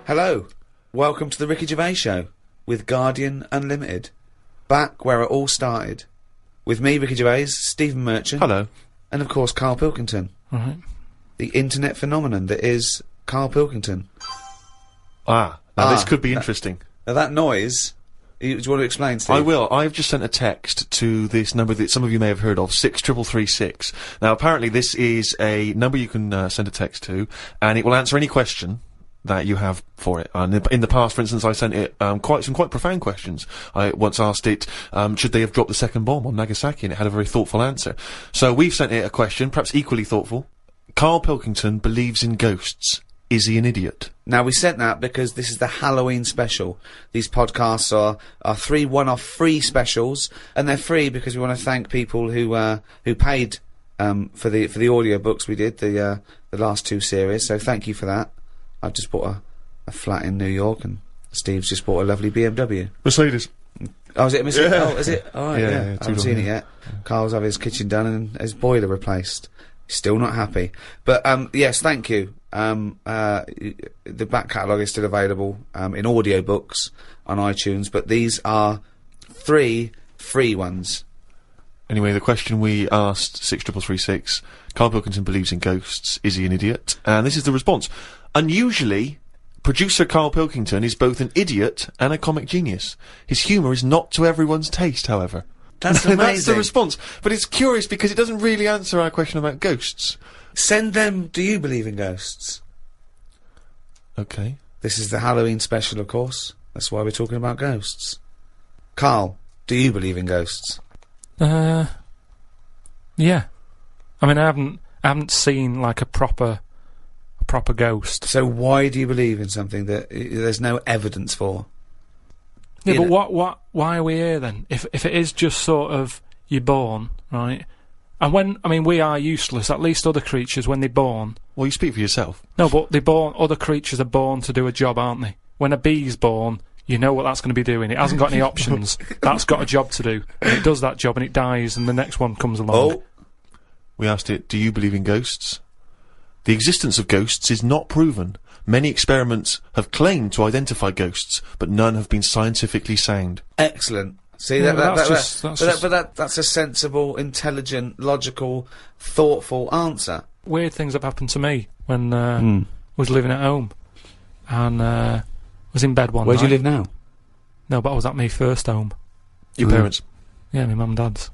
Hello, welcome to the Ricky Gervais Show with Guardian Unlimited. Back where it all started. With me, Ricky Gervais, Stephen Merchant. Hello. And of course, Karl Pilkington. Right. The internet phenomenon that is Karl Pilkington. Now this could be interesting. Now that noise, do you want to explain, Steve? I will. I've just sent a text to this number that some of you may have heard of, 63336. Now, apparently this is a number you can send a text to, and it will answer any question that you have for it. And in the past, for instance, I sent it quite profound questions. I once asked it, should they have dropped the second bomb on Nagasaki, and it had a very thoughtful answer. So we've sent it a question, perhaps equally thoughtful. Karl Pilkington believes in ghosts. Is he an idiot? Now, we sent that because this is the Halloween special. These podcasts are 3 one-off free specials, and they're free because we want to thank people who paid for the audio books we did, the last 2 series. So thank you for that. I've just bought a flat in New York, and Steve's just bought a lovely BMW. Mercedes. Oh, is it a Mercedes? Yeah. Oh, is it? Oh, yeah. I haven't seen it yet. Carl's having his kitchen done and his boiler replaced. Still not happy. But, yes, thank you. The back catalogue is still available, in audiobooks on iTunes, but these are 3 free ones. Anyway, the question we asked, 63336, Karl Pilkington believes in ghosts. Is he an idiot? And this is the response. Unusually, producer Karl Pilkington is both an idiot and a comic genius. His humour is not to everyone's taste, however. That's amazing. That's the response. But it's curious because it doesn't really answer our question about ghosts. Send them, do you believe in ghosts? Okay. This is the Halloween special, of course. That's why we're talking about ghosts. Karl, do you believe in ghosts? Yeah. I mean, I haven't seen like a proper ghost. So why do you believe in something that there's no evidence for? Yeah, but why are we here then? If it is just sort of you're born, right? And we are useless. At least other creatures, when they're born. Well, you speak for yourself. No, but other creatures are born to do a job, aren't they? When a bee's born, you know what that's going to be doing. It hasn't got any options. That's got a job to do. And it does that job and it dies and the next one comes along. Oh. We asked it, do you believe in ghosts? The existence of ghosts is not proven. Many experiments have claimed to identify ghosts, but none have been scientifically sound. Excellent. See, Yeah, that's a sensible, intelligent, logical, thoughtful answer. Weird things have happened to me when I was living at home and was in bed one night. Where do you live now? No, but I was at my first home. Your parents? Yeah, my mum and dad's.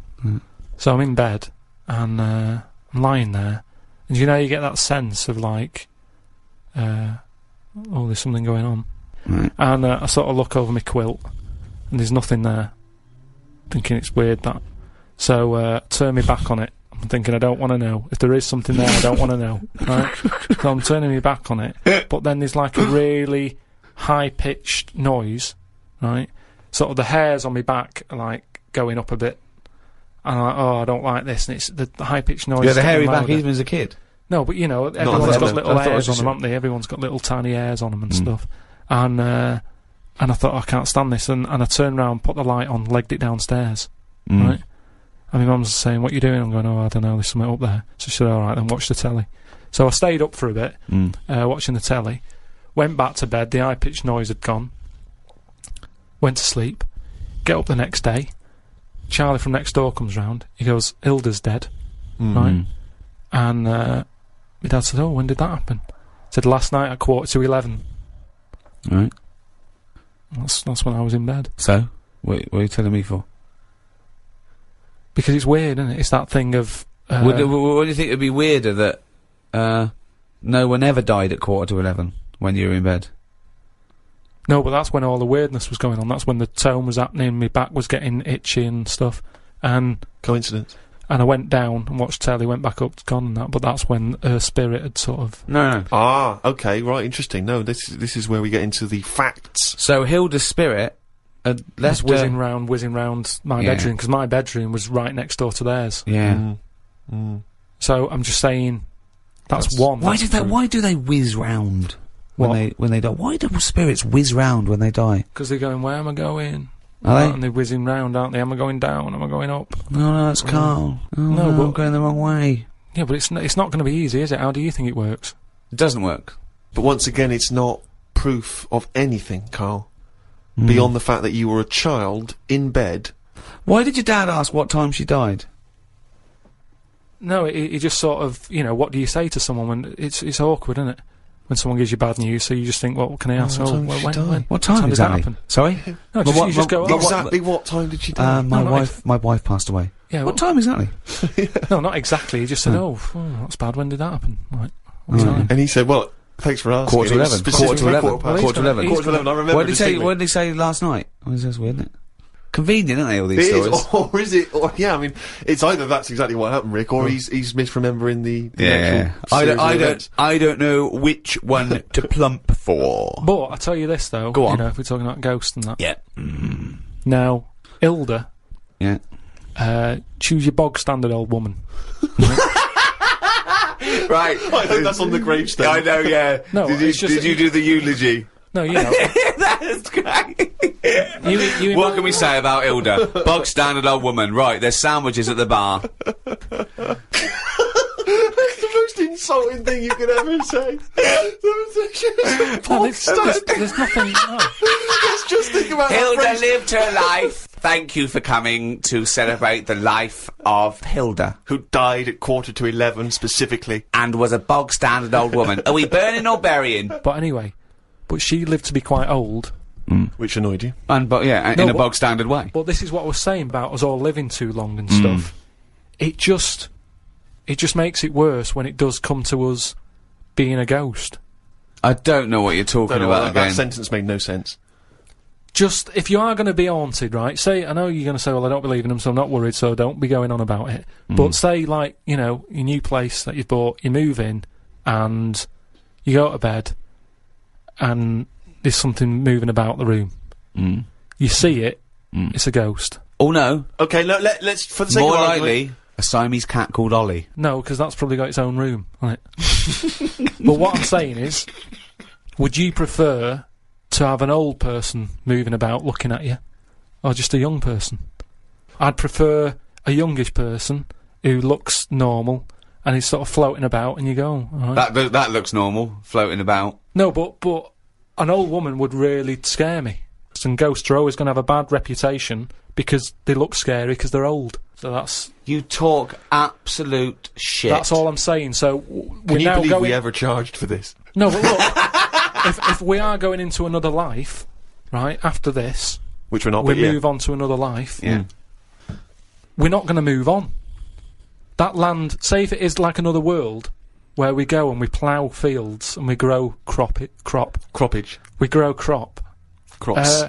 So I'm in bed and I'm lying there, and you know you get that sense of like, oh, there's something going on. Right. And I sort of look over my quilt and there's nothing there. Thinking it's weird that. So turn me back on it. I'm thinking I don't want to know. If there is something there, I don't want to know. Right? So I'm turning me back on it. But then there's like a really high-pitched noise, right? Sort of the hairs on my back are like going up a bit. And I'm like, oh, I don't like this. And it's the high-pitched noise. You had a hairy louder. back even as a kid? No, but you know, everyone's got little I thought hairs it on was them, haven't they? Everyone's got little tiny hairs on them and stuff. And I thought, I can't stand this. And I turned round, put the light on, legged it downstairs. Right? And my mum's saying, what are you doing? I'm going, oh, I don't know, there's something up there. So she said, alright, then watch the telly. So I stayed up for a bit, watching the telly. Went back to bed, the high-pitched noise had gone. Went to sleep. Get up the next day. Charlie from next door comes round. He goes, Hilda's dead. Right? And my dad said, oh, when did that happen? He said, last night at 11:15. Right. That's when I was in bed. So? What are you telling me for? Because it's weird, isn't it? It's that thing of... what do you think would be weirder that no one ever died at 11:15 when you were in bed? No, but that's when all the weirdness was going on. That's when the tone was happening, my back was getting itchy and stuff. And... Coincidence. And I went down and watched telly, went back up, gone and that, but that's when her spirit had sort of... No. Ah, okay, right, interesting. No, this is where we get into the facts. So Hilda's spirit had left whizzing round my bedroom, because my bedroom was right next door to theirs. Yeah. So I'm just saying, that's one. Why do they whiz round when they die? Why do spirits whiz round when they die? Because they're going, where am I going? Are they? And they're whizzing round, aren't they? Am I going down? Am I going up? No, that's Karl. Oh, no, but I'm going the wrong way. Yeah, but it's not going to be easy, is it? How do you think it works? It doesn't work. But once again, it's not proof of anything, Karl, beyond the fact that you were a child in bed. Why did your dad ask what time she died? No, he just sort of, you know, what do you say to someone when it's awkward, isn't it? When someone gives you bad news, so you just think, well, what can I ask? What time did she die? What time did exactly? that happen? Sorry? No, you just go, Exactly what time did she die? My wife passed away. Yeah, What time exactly? No, not exactly. He just said, oh, that's bad. When did that happen? Right. What time? And he said, well, thanks for asking. Quarter to 11. Specifically Quarter to 11. past- Quarter to 11. Quarter to 11, I remember What did he say? distinctly. What did he say last night? Oh, that's weird, isn't it? Convenient, aren't they, all these It stories? is, or is it? Or, yeah, I mean, it's either that's exactly what happened, Rick, or he's misremembering the actual series of events. I don't know which one to plump for. But I tell you this though, Go on. you know, if we're talking about ghosts and that. Yeah. Now, Hilda, Yeah. choose your bog standard old woman. Right. I hope that's on the gravestone. I know, yeah. No, it's just- did you do the eulogy? No, you know. That's great. you What can we say about Hilda? Bog standard old woman. Right, there's sandwiches at the bar. That's the most insulting thing you could ever say. No, there's nothing. No. Let's just think about that Hilda phrase. lived her life. Thank you for coming to celebrate the life of Hilda. Who died at 11:15 specifically. And was a bog standard old woman. Are we burning or burying? But anyway, she lived to be quite old. Which annoyed you? And but yeah, No, in a but- bog standard way. But this is what I was saying about us all living too long and stuff. It just makes it worse when it does come to us being a ghost. I don't know what you're talking about that again. sentence made no sense. Just, if you are going to be haunted, right, say, I know you're going to say, well, I don't believe in them, so I'm not worried, so don't be going on about it. But say, like, you know, your new place that you've bought, you move in, and you go to bed, and there's something moving about the room. You see it, it's a ghost. Oh no. Okay, let's for the sake More of argument, likely, a Siamese cat called Ollie. No, because that's probably got its own room, right? But what I'm saying is, would you prefer to have an old person moving about looking at you, or just a young person? I'd prefer a youngish person who looks normal and is sort of floating about, and you go, all right. That looks normal, floating about. No, but an old woman would really scare me. And ghosts are always going to have a bad reputation because they look scary because they're old. So that's You talk absolute shit. that's all I'm saying. So Can we're you now believe going. we ever charged for this? No, but look, if we are going into another life, right after this, Which we're not, we but yeah. move on to another life. Yeah. We're not going to move on. That land, say if it is like another world, where we go and we plough fields and we grow Croppage. we grow crop. Crops.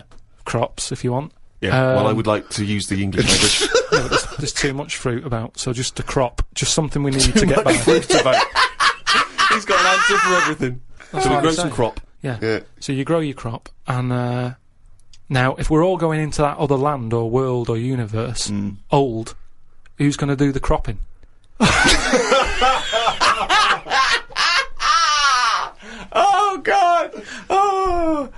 Crops, if you want. Yeah, well, I would like to use the English language. Yeah, but there's too much fruit about, so just a crop, just something we need to get by. He's got an answer for everything. That's So we what grow I'm some saying. crop. Yeah. Yeah. So you grow your crop, and now if we're all going into that other land or world or universe, old, who's going to do the cropping? Oh God! Oh,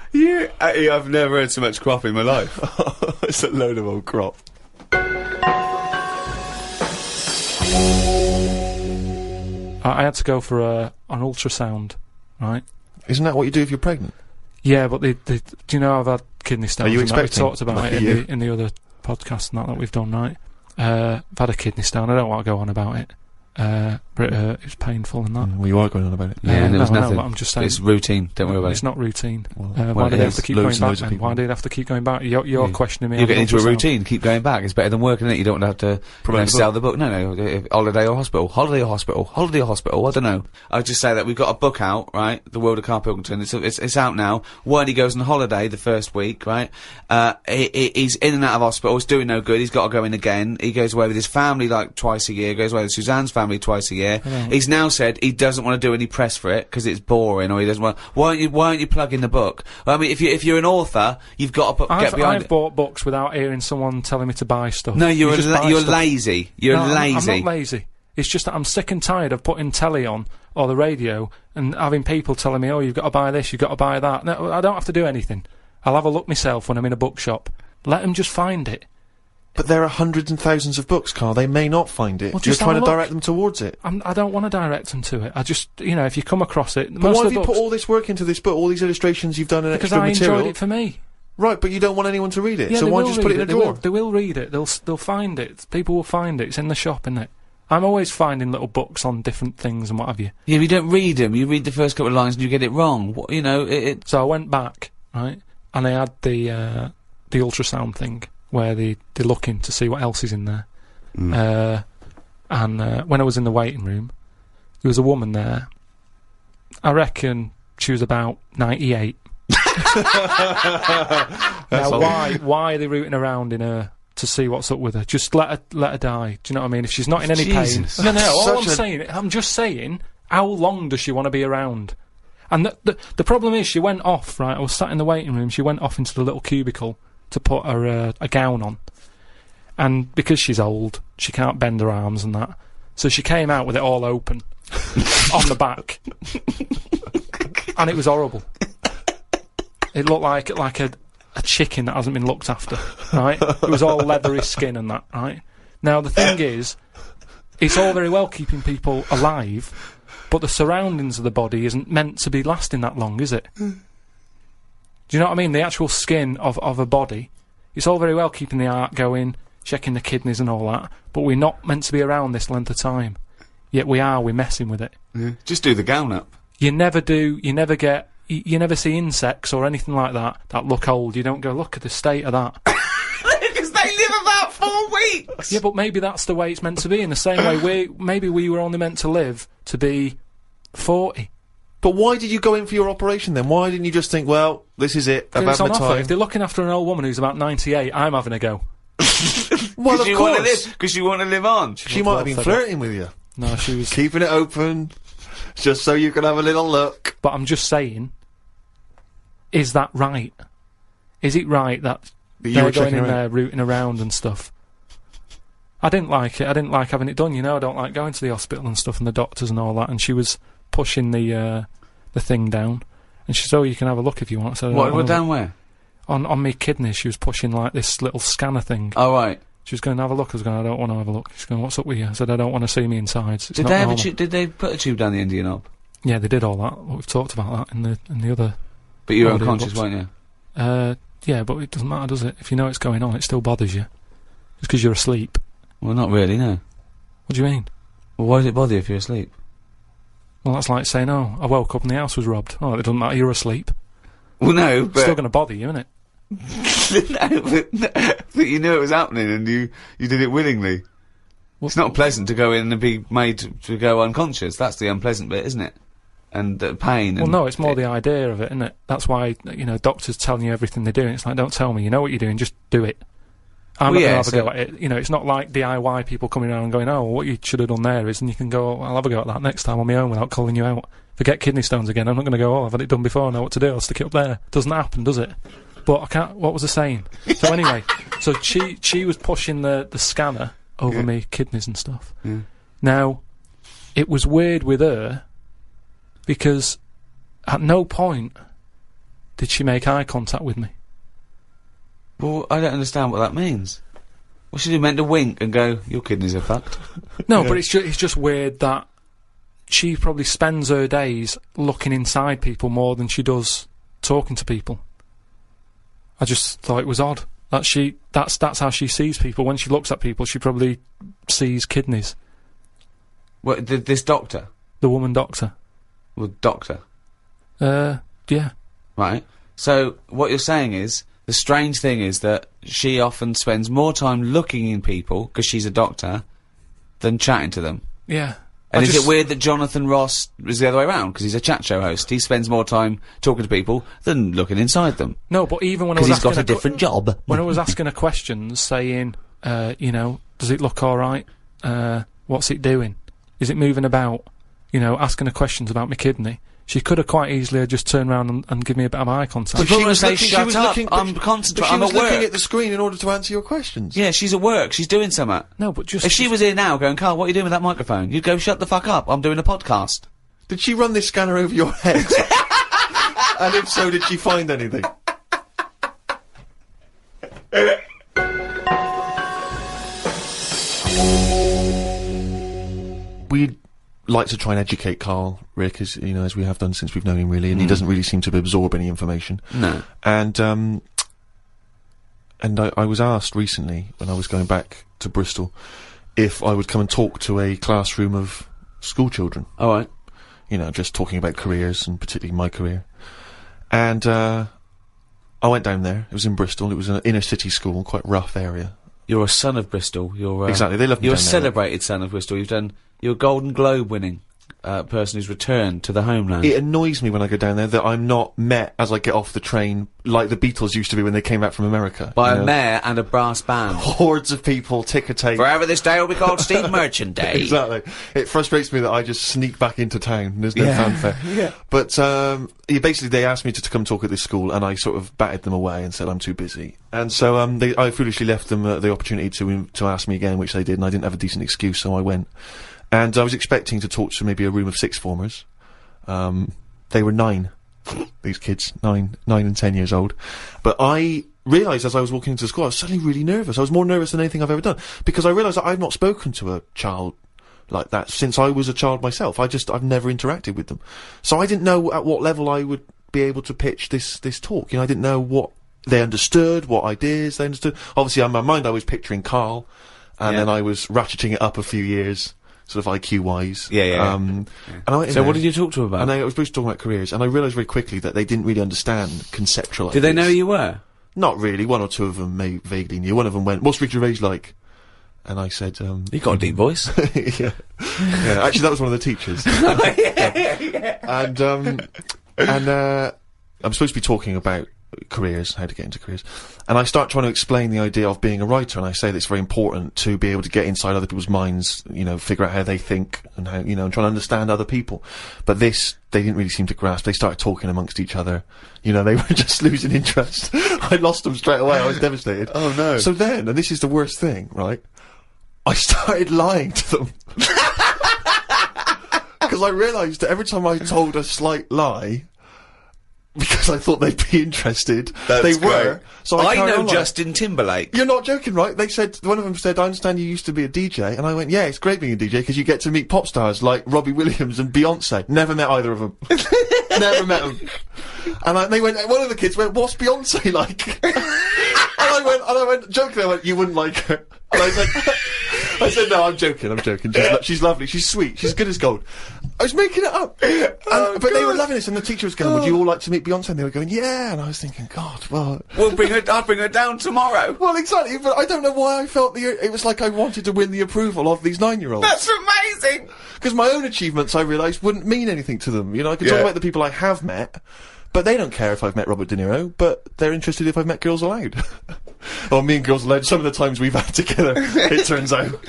I've never heard so much crop in my life. It's a load of old crop. I had to go for an ultrasound, right? Isn't that what you do if you're pregnant? Yeah, but do you know I've had kidney stones? Are you and that? We've expecting? talked about Lucky it you. in the other podcast and that we've done, right? I've had a kidney stone. I don't want to go on about it. But it was painful and that. Well, you are going on about it. Yeah, and there was no, nothing. but I'm just saying. It's routine. Don't worry about It's it. not routine. Well, Why it do they have is. to keep Loads going and loads back of then? people. Why do they have to keep going back? You're questioning me. You're on getting into a ultrasound. routine. Keep going back. It's better than working in it. You don't have to Promote the sell the book. No. Holiday or hospital. Holiday or hospital. Holiday or hospital. I don't know. I'll just say that we've got a book out, right? The World of Karl Pilkington. It's out now. When he goes on holiday the first week, right? He's in and out of hospital. He's doing no good. He's got to go in again. He goes away with his family like twice a year. Goes away with Suzanne's family twice a year. He's now said he doesn't want to do any press for it because it's boring, or he doesn't want. Why aren't you plugging the book? Well, I mean, if you're an author, you've got to get behind I've it. bought books without hearing someone telling me to buy stuff. No, you're You just buy stuff. lazy. You're No, lazy. I'm not lazy. It's just that I'm sick and tired of putting telly on or the radio and having people telling me, oh, you've got to buy this, you've got to buy that. No, I don't have to do anything. I'll have a look myself when I'm in a bookshop. Let them just find it. But there are hundreds and thousands of books, Carl. They may not find it. Well, You're just trying have to a look. direct them towards it. I don't want to direct them to it. I just, if you come across it, But most why of have the you books, put all this work into this book, all these illustrations you've done and because extra I material? enjoyed it for me. Right, but you don't want anyone to read it, Yeah, so they why will just put it read in a drawer? They will read it. They'll find it. People will find it. It's in the shop, isn't it? I'm always finding little books on different things and what have you. Yeah, you don't read them. You read the first couple of lines and you get it wrong. What, So I went back, right, and they had the ultrasound thing where they're looking to see what else is in there. And when I was in the waiting room, there was a woman there. I reckon she was about 98. Now, why are they rooting around in her to see what's up with her? Just let her die. Do you know what I mean? If she's not in any Jesus. pain, no. All I'm just saying, how long does she want to be around? And the problem is, she went off. Right, I was sat in the waiting room. She went off into the little cubicle to put her a gown on, and because she's old, she can't bend her arms and that. So she came out with it all open on the back, and it was horrible. It looked like a chicken that hasn't been looked after, right? It was all leathery skin and that, right? Now, the thing is, it's all very well keeping people alive, but the surroundings of the body isn't meant to be lasting that long, is it? Do you know what I mean? The actual skin of a body, it's all very well keeping the heart going, checking the kidneys and all that, but we're not meant to be around this length of time. Yet we're messing with it. Yeah. Just do the gown up. You never see insects or anything like that look old. You don't go, look at the state of that. Because they live about 4 weeks! Yeah, but maybe that's the way it's meant to be. In the same way, maybe we were only meant to live to be 40. But why did you go in for your operation then? Why didn't you just think, well, this is it, I've It's had on my offer. time? If they're looking after an old woman who's about 98, I'm having a go. Well, of course. Because you want to live on. She might have been fed flirting with you. No, she was... Keeping it open, just so you can have a little look. But I'm just saying, is that right? Is it right that You were they're going checking in around. there rooting around and stuff? I didn't like it. I didn't like having it done, I don't like going to the hospital and stuff and the doctors and all that. And she was pushing the thing down. And she said, oh, you can have a look if you want. So What down where? On me kidneys, she was pushing like this little scanner thing. Oh, right. She was going to have a look. I was going, I don't want to have a look. She's going, what's up with you? I said, I don't want to see me insides. It's Did not they have normal. did they put a tube down the end of your knob? Yeah, they did all that. We've talked about that in the other. But you were audio unconscious, books. weren't you? Yeah, but it doesn't matter, does it? If you know it's going on, it still bothers you. Just because you're asleep. Well, not really, no. What do you mean? Well, why does it bother you if you're asleep? Well, that's like saying, oh, I woke up and the house was robbed. Oh, it doesn't matter, you're asleep. Well, no, It's but... still going to bother you, isn't it? but you knew it was happening and you did it willingly. Well, It's not pleasant to go in and be made to go unconscious. That's the unpleasant bit, isn't it? And pain. Well, and no, it's more the idea of it, isn't it? That's why, doctors telling you everything they're doing. It's like, don't tell me, you know what you're doing, just do it. I'm Well, not yeah, going to have a so- go at it. It's not like DIY people coming around and going, oh, what you should have done there is, and you can go, oh, I'll have a go at that next time on my own without calling you out. If I get kidney stones again, I'm not going to go, oh, I've had it done before, I know what to do, I'll stick it up there. Doesn't happen, does it? But I can't, what was I saying? So anyway, so she was pushing the scanner over me kidneys and stuff. Yeah. Now, it was weird with her, because at no point did she make eye contact with me. Well, I don't understand what that means. What should you meant to wink and go, your kidneys are fucked? No, but it's just weird that she probably spends her days looking inside people more than she does talking to people. I just thought it was odd that that's how she sees people. When she looks at people, she probably sees kidneys. What, this doctor? The woman doctor. Well, doctor. Yeah. Right. So, what you're saying is, the strange thing is that she often spends more time looking in people, because she's a doctor, than chatting to them. Yeah. And is it weird that Jonathan Ross is the other way around, because he's a chat show host? He spends more time talking to people than looking inside them. No, but even when I was Because he's asking got a different job. when I was asking her questions, saying, does it look all right? What's it doing? Is it moving about? Asking her questions about my kidney. She could have quite easily just turned around and give me a bit of eye contact. But she was say, shut up, I'm concentrating, I'm at looking work. at the screen in order to answer your questions. Yeah, she's at work, she's doing something. No, but just... If she was here now going, Karl, what are you doing with that microphone? You'd go, shut the fuck up, I'm doing a podcast. Did she run this scanner over your head? And if so, did she find anything? like to try and educate Karl, Rick, as you know, as we have done since we've known him, really, and he doesn't really seem to absorb any information. No. And I was asked recently, when I was going back to Bristol, if I would come and talk to a classroom of school children. All right. You know, just talking about careers, and particularly my career. And I went down there. It was in Bristol. It was an inner city school, quite rough area. You're a son of Bristol. You're exactly. They love me. You're a down there, celebrated son of Bristol. You're a Golden Globe winning person who's returned to the homeland. It annoys me when I go down there that I'm not met as I get off the train like the Beatles used to be when they came back from America. By a mayor and a brass band. Hordes of people, ticker tape. Forever this day will be called Steve Merchant Day. Exactly. It frustrates me that I just sneak back into town and there's no fanfare. Yeah. But basically they asked me to come talk at this school, and I sort of batted them away and said I'm too busy. And so I foolishly left them the opportunity to ask me again, which they did, and I didn't have a decent excuse, so I went. And I was expecting to talk to maybe a room of sixth formers. They were 9, these kids, 9 and 10 years old. But I realised as I was walking into school, I was suddenly really nervous. I was more nervous than anything I've ever done, because I realised that I've not spoken to a child like that since I was a child myself. I've never interacted with them. So I didn't know at what level I would be able to pitch this talk. You know, I didn't know what they understood, what ideas they understood. Obviously, in my mind, I was picturing Karl, and then I was ratcheting it up a few years, sort of IQ-wise. Yeah. And I went in So there, what did you talk to them about? and I was supposed to talk about careers, and I realised very quickly that they didn't really understand conceptual Did they ideas. know who you were? Not really. One or two of them vaguely knew. One of them went, "What's Ricky Gervais like?" And I said, You got a deep voice. yeah. Actually, that was one of the teachers. And I'm supposed to be talking about careers, how to get into careers, and I start trying to explain the idea of being a writer, and I say that it's very important to be able to get inside other people's minds, you know, figure out how they think, and how, you know, and try to understand other people. But this, they didn't really seem to grasp. They started talking amongst each other. You know, they were just losing interest. I lost them straight away. I was devastated. Oh no. So then, and this is the worst thing, right? I started lying to them. Because I realised that every time I told a slight lie, because I thought they'd be interested, they were. Great. So I carried know on lying. Justin Timberlake. You're not joking, right? They said, one of them said, "I understand you used to be a DJ," and I went, "Yeah, it's great being a DJ because you get to meet pop stars like Robbie Williams and Beyonce." Never met either of them. Never met them. And they went. One of the kids went, "What's Beyonce like?" and I went, jokingly, I went, "You wouldn't like her." And I said, "No, I'm joking. She's lovely. She's sweet. She's good as gold." I was making it up. But they were loving this, and the teacher was going, "Would you all like to meet Beyonce?" And they were going, "Yeah." And I was thinking, God, well... I'll bring her down tomorrow. Well, exactly, but I don't know why I felt it was like I wanted to win the approval of these 9-year-olds. That's amazing! Because my own achievements, I realised, wouldn't mean anything to them. You know, I could talk about the people I have met, but they don't care if I've met Robert De Niro, but they're interested if I've met Girls Aloud. Or me and Girls Aloud, some of the times we've had together, it turns out.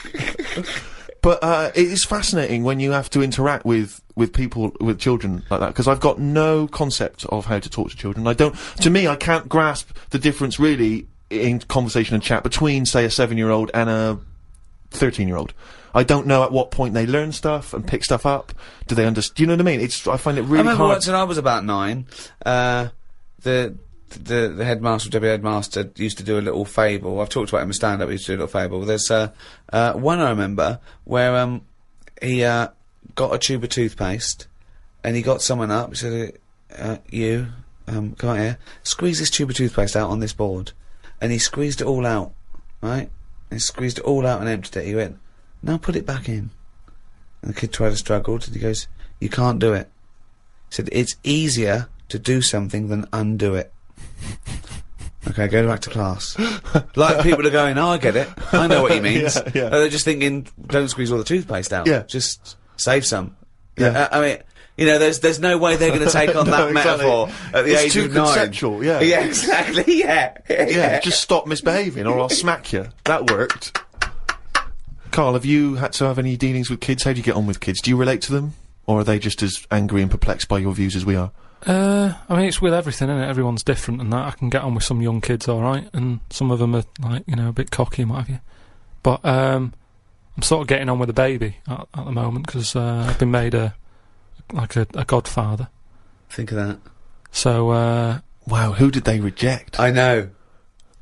But it is fascinating when you have to interact with people, with children like that, because I've got no concept of how to talk to children. To me, I can't grasp the difference really in conversation and chat between, say, a 7-year-old and a 13-year-old. I don't know at what point they learn stuff and pick stuff up. Do they understand? Do you know what I mean? I find it really hard. I remember once when I was about 9, the headmaster, deputy headmaster, used to do a little fable. I've talked about him in stand-up. He used to do a little fable. There's one I remember where he got a tube of toothpaste, and he got someone up. He said, "You, come out here. Squeeze this tube of toothpaste out on this board." And he squeezed it all out, right? He squeezed it all out and emptied it. He went, "Now put it back in." And the kid tried to struggle, and he goes, "You can't do it." He said, "It's easier to do something than undo it." Okay, go back to class. Like, people are going, "Oh, I get it. I know what he means." Yeah. They're just thinking, don't squeeze all the toothpaste out. Yeah. Just save some. Yeah. I mean, you know, there's no way they're going to take on that exactly. metaphor at the age It's of too 9. conceptual, yeah. Yeah, exactly, yeah. Yeah, just stop misbehaving or I'll smack you. That worked. Karl, have you had to have any dealings with kids? How do you get on with kids? Do you relate to them? Or are they just as angry and perplexed by your views as we are? I mean, it's with everything, isn't it? Everyone's different and that. I can get on with some young kids alright, and some of them are, like, you know, a bit cocky and what have you. But, I'm sort of getting on with the baby at the moment, because, I've been made a godfather. Think of that. So, Wow, who did they reject? I know.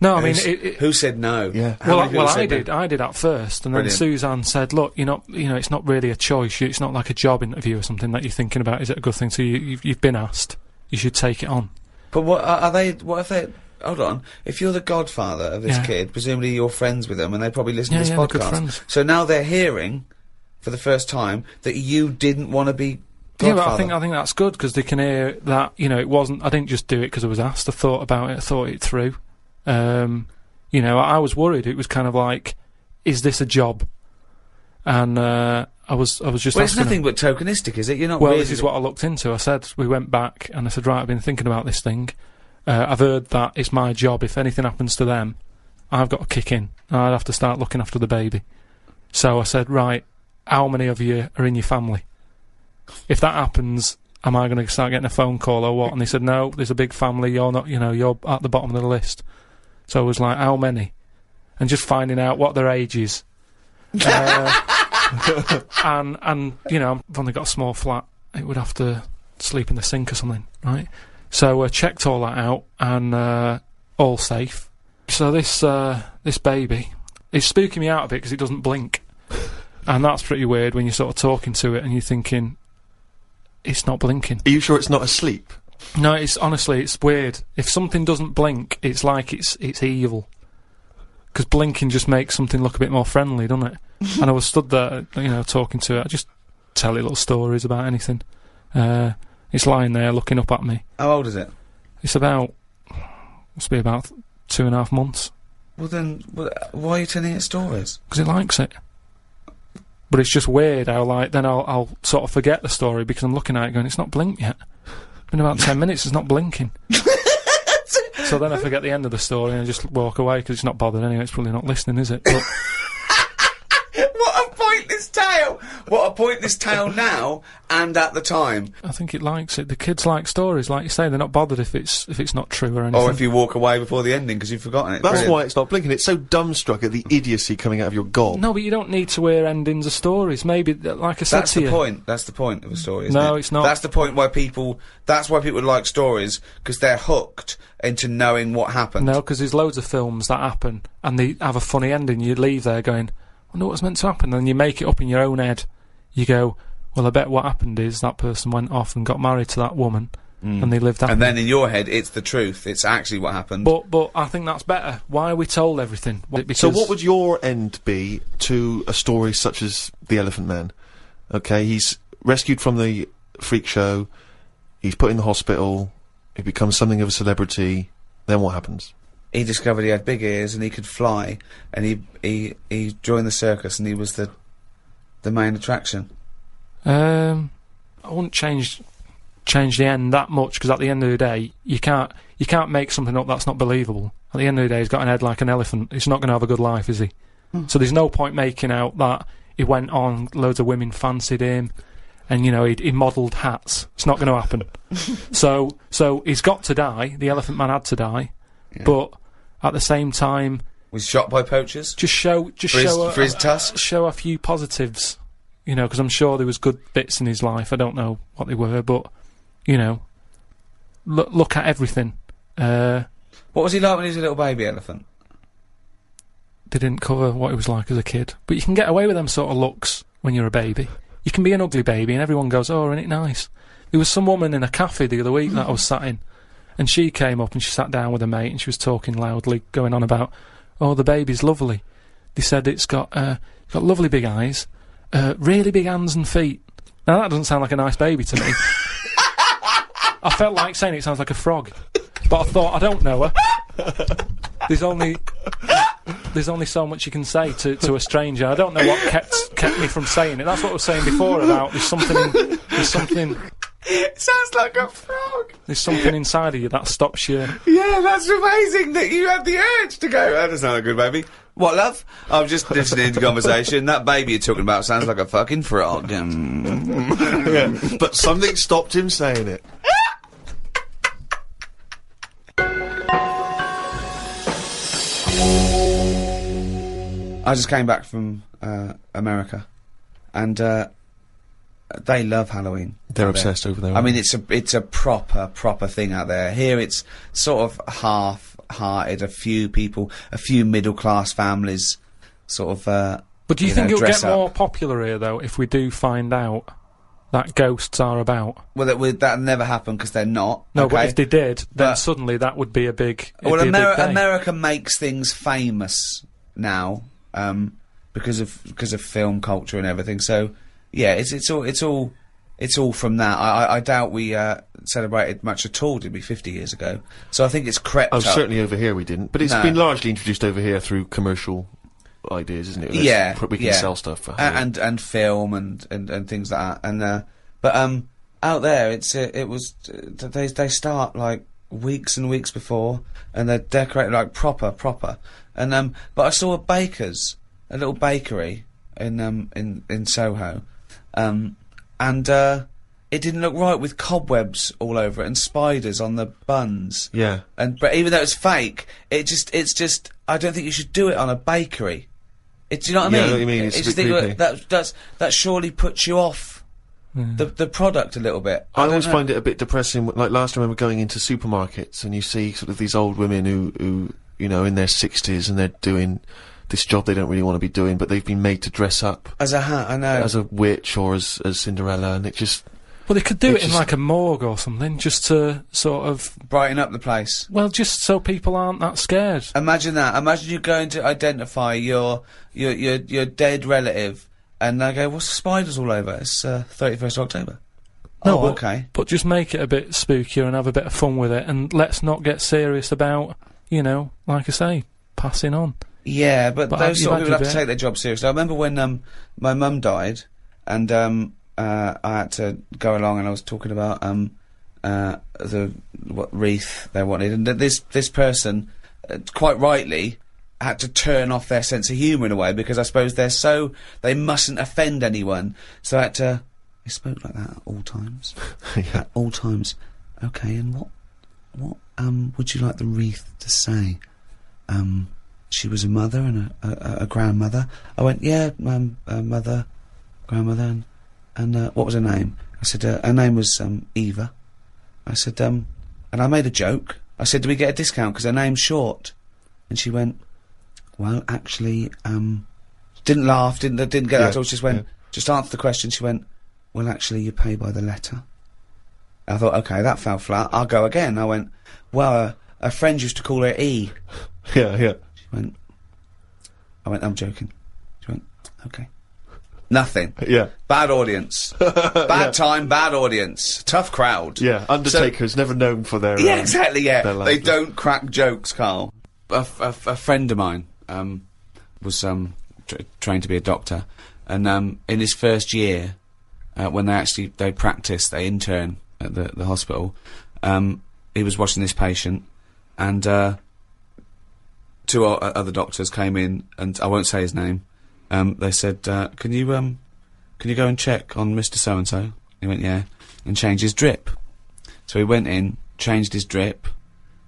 No, I mean, who said no? Yeah. Well, I did at first, and then Brilliant. Suzanne said, "Look, it's not really a choice. It's not like a job interview or something that you're thinking about. Is it a good thing? So you've been asked. You should take it on." But what are they? What if they? Hold on. If you're the godfather of this kid, presumably you're friends with them, and they probably listen to this they're good podcast. friends. So now they're hearing, for the first time, that you didn't want to be Yeah, godfather. but I think that's good because they can hear that. It wasn't. I didn't just do it because I was asked. I thought about it. I thought it through. I was worried. It was kind of like, is this a job? And I was just. Well, it's asking nothing but tokenistic, is it? You're not. Well, really this is what I looked into. I said, we went back and I said, right, I've been thinking about this thing. I've heard that it's my job. If anything happens to them, I've got to kick in. I'd have to start looking after the baby. So I said, right, how many of you are in your family? If that happens, am I going to start getting a phone call or what? And they said, no, there's a big family. You're not, you're at the bottom of the list. So I was like, how many? And just finding out what their age is. And I've only got a small flat. It would have to sleep in the sink or something, right? So I checked all that out, and all safe. So this baby is spooking me out a bit because it doesn't blink. And that's pretty weird when you're sort of talking to it and you're thinking, it's not blinking. Are you sure it's not asleep? No, it's weird. If something doesn't blink, it's like it's evil. Because blinking just makes something look a bit more friendly, doesn't it? And I was stood there, talking to it. I just tell it little stories about anything. It's lying there looking up at me. How old is it? It's must be about 2.5 months. Well then, why are you telling it stories? Because it likes it. But it's just weird how, then I'll sort of forget the story because I'm looking at it going, it's not blinked yet. It's been about 10 minutes, it's not blinking. So then I forget the end of the story and I just walk away because it's not bothered anyway, it's probably not listening, is it? But What a pointless tale! What a pointless tale now and at the time. I think it likes it. The kids like stories, like you say, they're not bothered if it's not true or anything. Or if you walk away before the ending because you've forgotten it. That's Brilliant. why it's not blinking. It's so dumbstruck at the idiocy coming out of your gob. No, but you don't need to hear endings of stories. Maybe, like I said That's to the you. point. That's the point of a story, isn't it? No, it's not. That's the point why that's why people like stories, because they're hooked into knowing what happened. No, because there's loads of films that happen and they have a funny ending. You leave there going, I wonder what's meant to happen. And you make it up in your own head. You go, well, I bet what happened is that person went off and got married to that woman and they lived happily. And then in your head, it's the truth. It's actually what happened. But I think that's better. Why are we told everything? So what would your end be to a story such as The Elephant Man? Okay, he's rescued from the freak show, he's put in the hospital, he becomes something of a celebrity, then what happens? He discovered he had big ears and he could fly, and he joined the circus and he was the main attraction. I wouldn't change the end that much because at the end of the day, you can't make something up that's not believable. At the end of the day, he's got an head like an elephant. He's not going to have a good life, is he? So there's no point making out that he went on, loads of women fancied him, and he modelled hats. It's not going to happen. So he's got to die. The Elephant Man had to die, but at the same time, Was shot by poachers. for his tusk. Show a few positives, because I'm sure there was good bits in his life. I don't know what they were, but look at everything. What was he like when he was a little baby elephant? They didn't cover what he was like as a kid, but you can get away with them sort of looks when you're a baby. You can be an ugly baby, and everyone goes, "Oh, isn't it nice?" There was some woman in a cafe the other week that I was sat in, and she came up and she sat down with a mate, and she was talking loudly, going on about, "Oh, the baby's lovely." They said it's got lovely big eyes, really big hands and feet. Now that doesn't sound like a nice baby to me. I felt like saying it sounds like a frog, but I thought I don't know her. There's only so much you can say to a stranger. I don't know what kept me from saying it. That's what I was saying before about there's something. It sounds like a frog. There's something inside of you that stops you. Yeah, that's amazing that you have the urge to go, that doesn't sound like a good baby. What, love? I'm just listening to conversation. That baby you're talking about sounds like a fucking frog. Yeah, but something stopped him saying it. I just came back from America, and they love Halloween. They're out there. obsessed over there. I mean, it's a proper thing out there. Here, it's sort of half hearted, a few people, a few middle class families, sort of. But do you think it'll dress get up. more popular here though if we do find out that ghosts are about? Well, that'll never happen because they're not. No, okay? but if they did, then But- suddenly that would be a big. Well, it'd be a big day. America makes things famous now, because of film culture and everything. So yeah, it's all from that. I doubt we celebrated much at all, did we, 50 years ago? So I think it's crept up. Certainly over here we didn't, but it's No. been largely introduced over here through commercial ideas, isn't it? Yeah, we can yeah. sell stuff for Halloween. and film and things like that. And but out there it was they start like weeks and weeks before, and they're decorated like proper. And but I saw a little bakery in Soho, and it didn't look right with cobwebs all over it and spiders on the buns. Yeah. But even though it's fake, it's just I don't think you should do it on a bakery. Do you know what I Yeah, I mean? know what you mean. It's a bit creepy. That surely puts you off the product a little bit. I don't always know. find it a bit depressing. Like last time I remember going into supermarkets and you see sort of these old women who you know, in their 60s and they're doing this job they don't really want to be doing, but they've been made to dress up As a hat, I know. as a witch or as Cinderella, and it just... Well, they could do it in just- like a morgue or something, just to sort of. Brighten up the place. Well, just so people aren't that scared. Imagine that. Imagine you going to identify your dead relative, and they go, "What's the spiders all over?" It's 31st October. No, Oh, but, okay. But just make it a bit spookier and have a bit of fun with it, and let's not get serious about, you know, like I say, passing on. Yeah, but those you've sort of had people your have to bit. take their job seriously. I remember when my mum died, and I had to go along, and I was talking about what wreath they wanted, and this person, quite rightly, had to turn off their sense of humour in a way, because I suppose they mustn't offend anyone. So I had to. He spoke like that at all times. Yeah. At all times. Okay, and what would you like the wreath to say? She was a mother and a grandmother. I went, yeah, mother, grandmother, and what was her name? I said, her name was Eva. I said, and I made a joke. I said, do we get a discount because her name's short? And she went, well, actually, didn't laugh, didn't get that at all. She just went, just answer the question. She went, well, actually, you pay by the letter. I thought, okay, that fell flat. I'll go again. I went, well, a friend used to call her E. Yeah. She went, I'm joking. She went, okay. Nothing. Yeah. Bad audience. Bad time, bad audience. Tough crowd. Yeah. Undertakers, never known for their... Yeah, exactly, yeah. their They laughter. don't crack jokes, Karl. A friend of mine was trained to be a doctor, and in his first year, when they practiced, they intern at the hospital, he was watching this patient, and two other doctors came in, and I won't say his name. They said, can you go and check on Mr. So-and-so? He went, yeah, and change his drip. So he went in, changed his drip,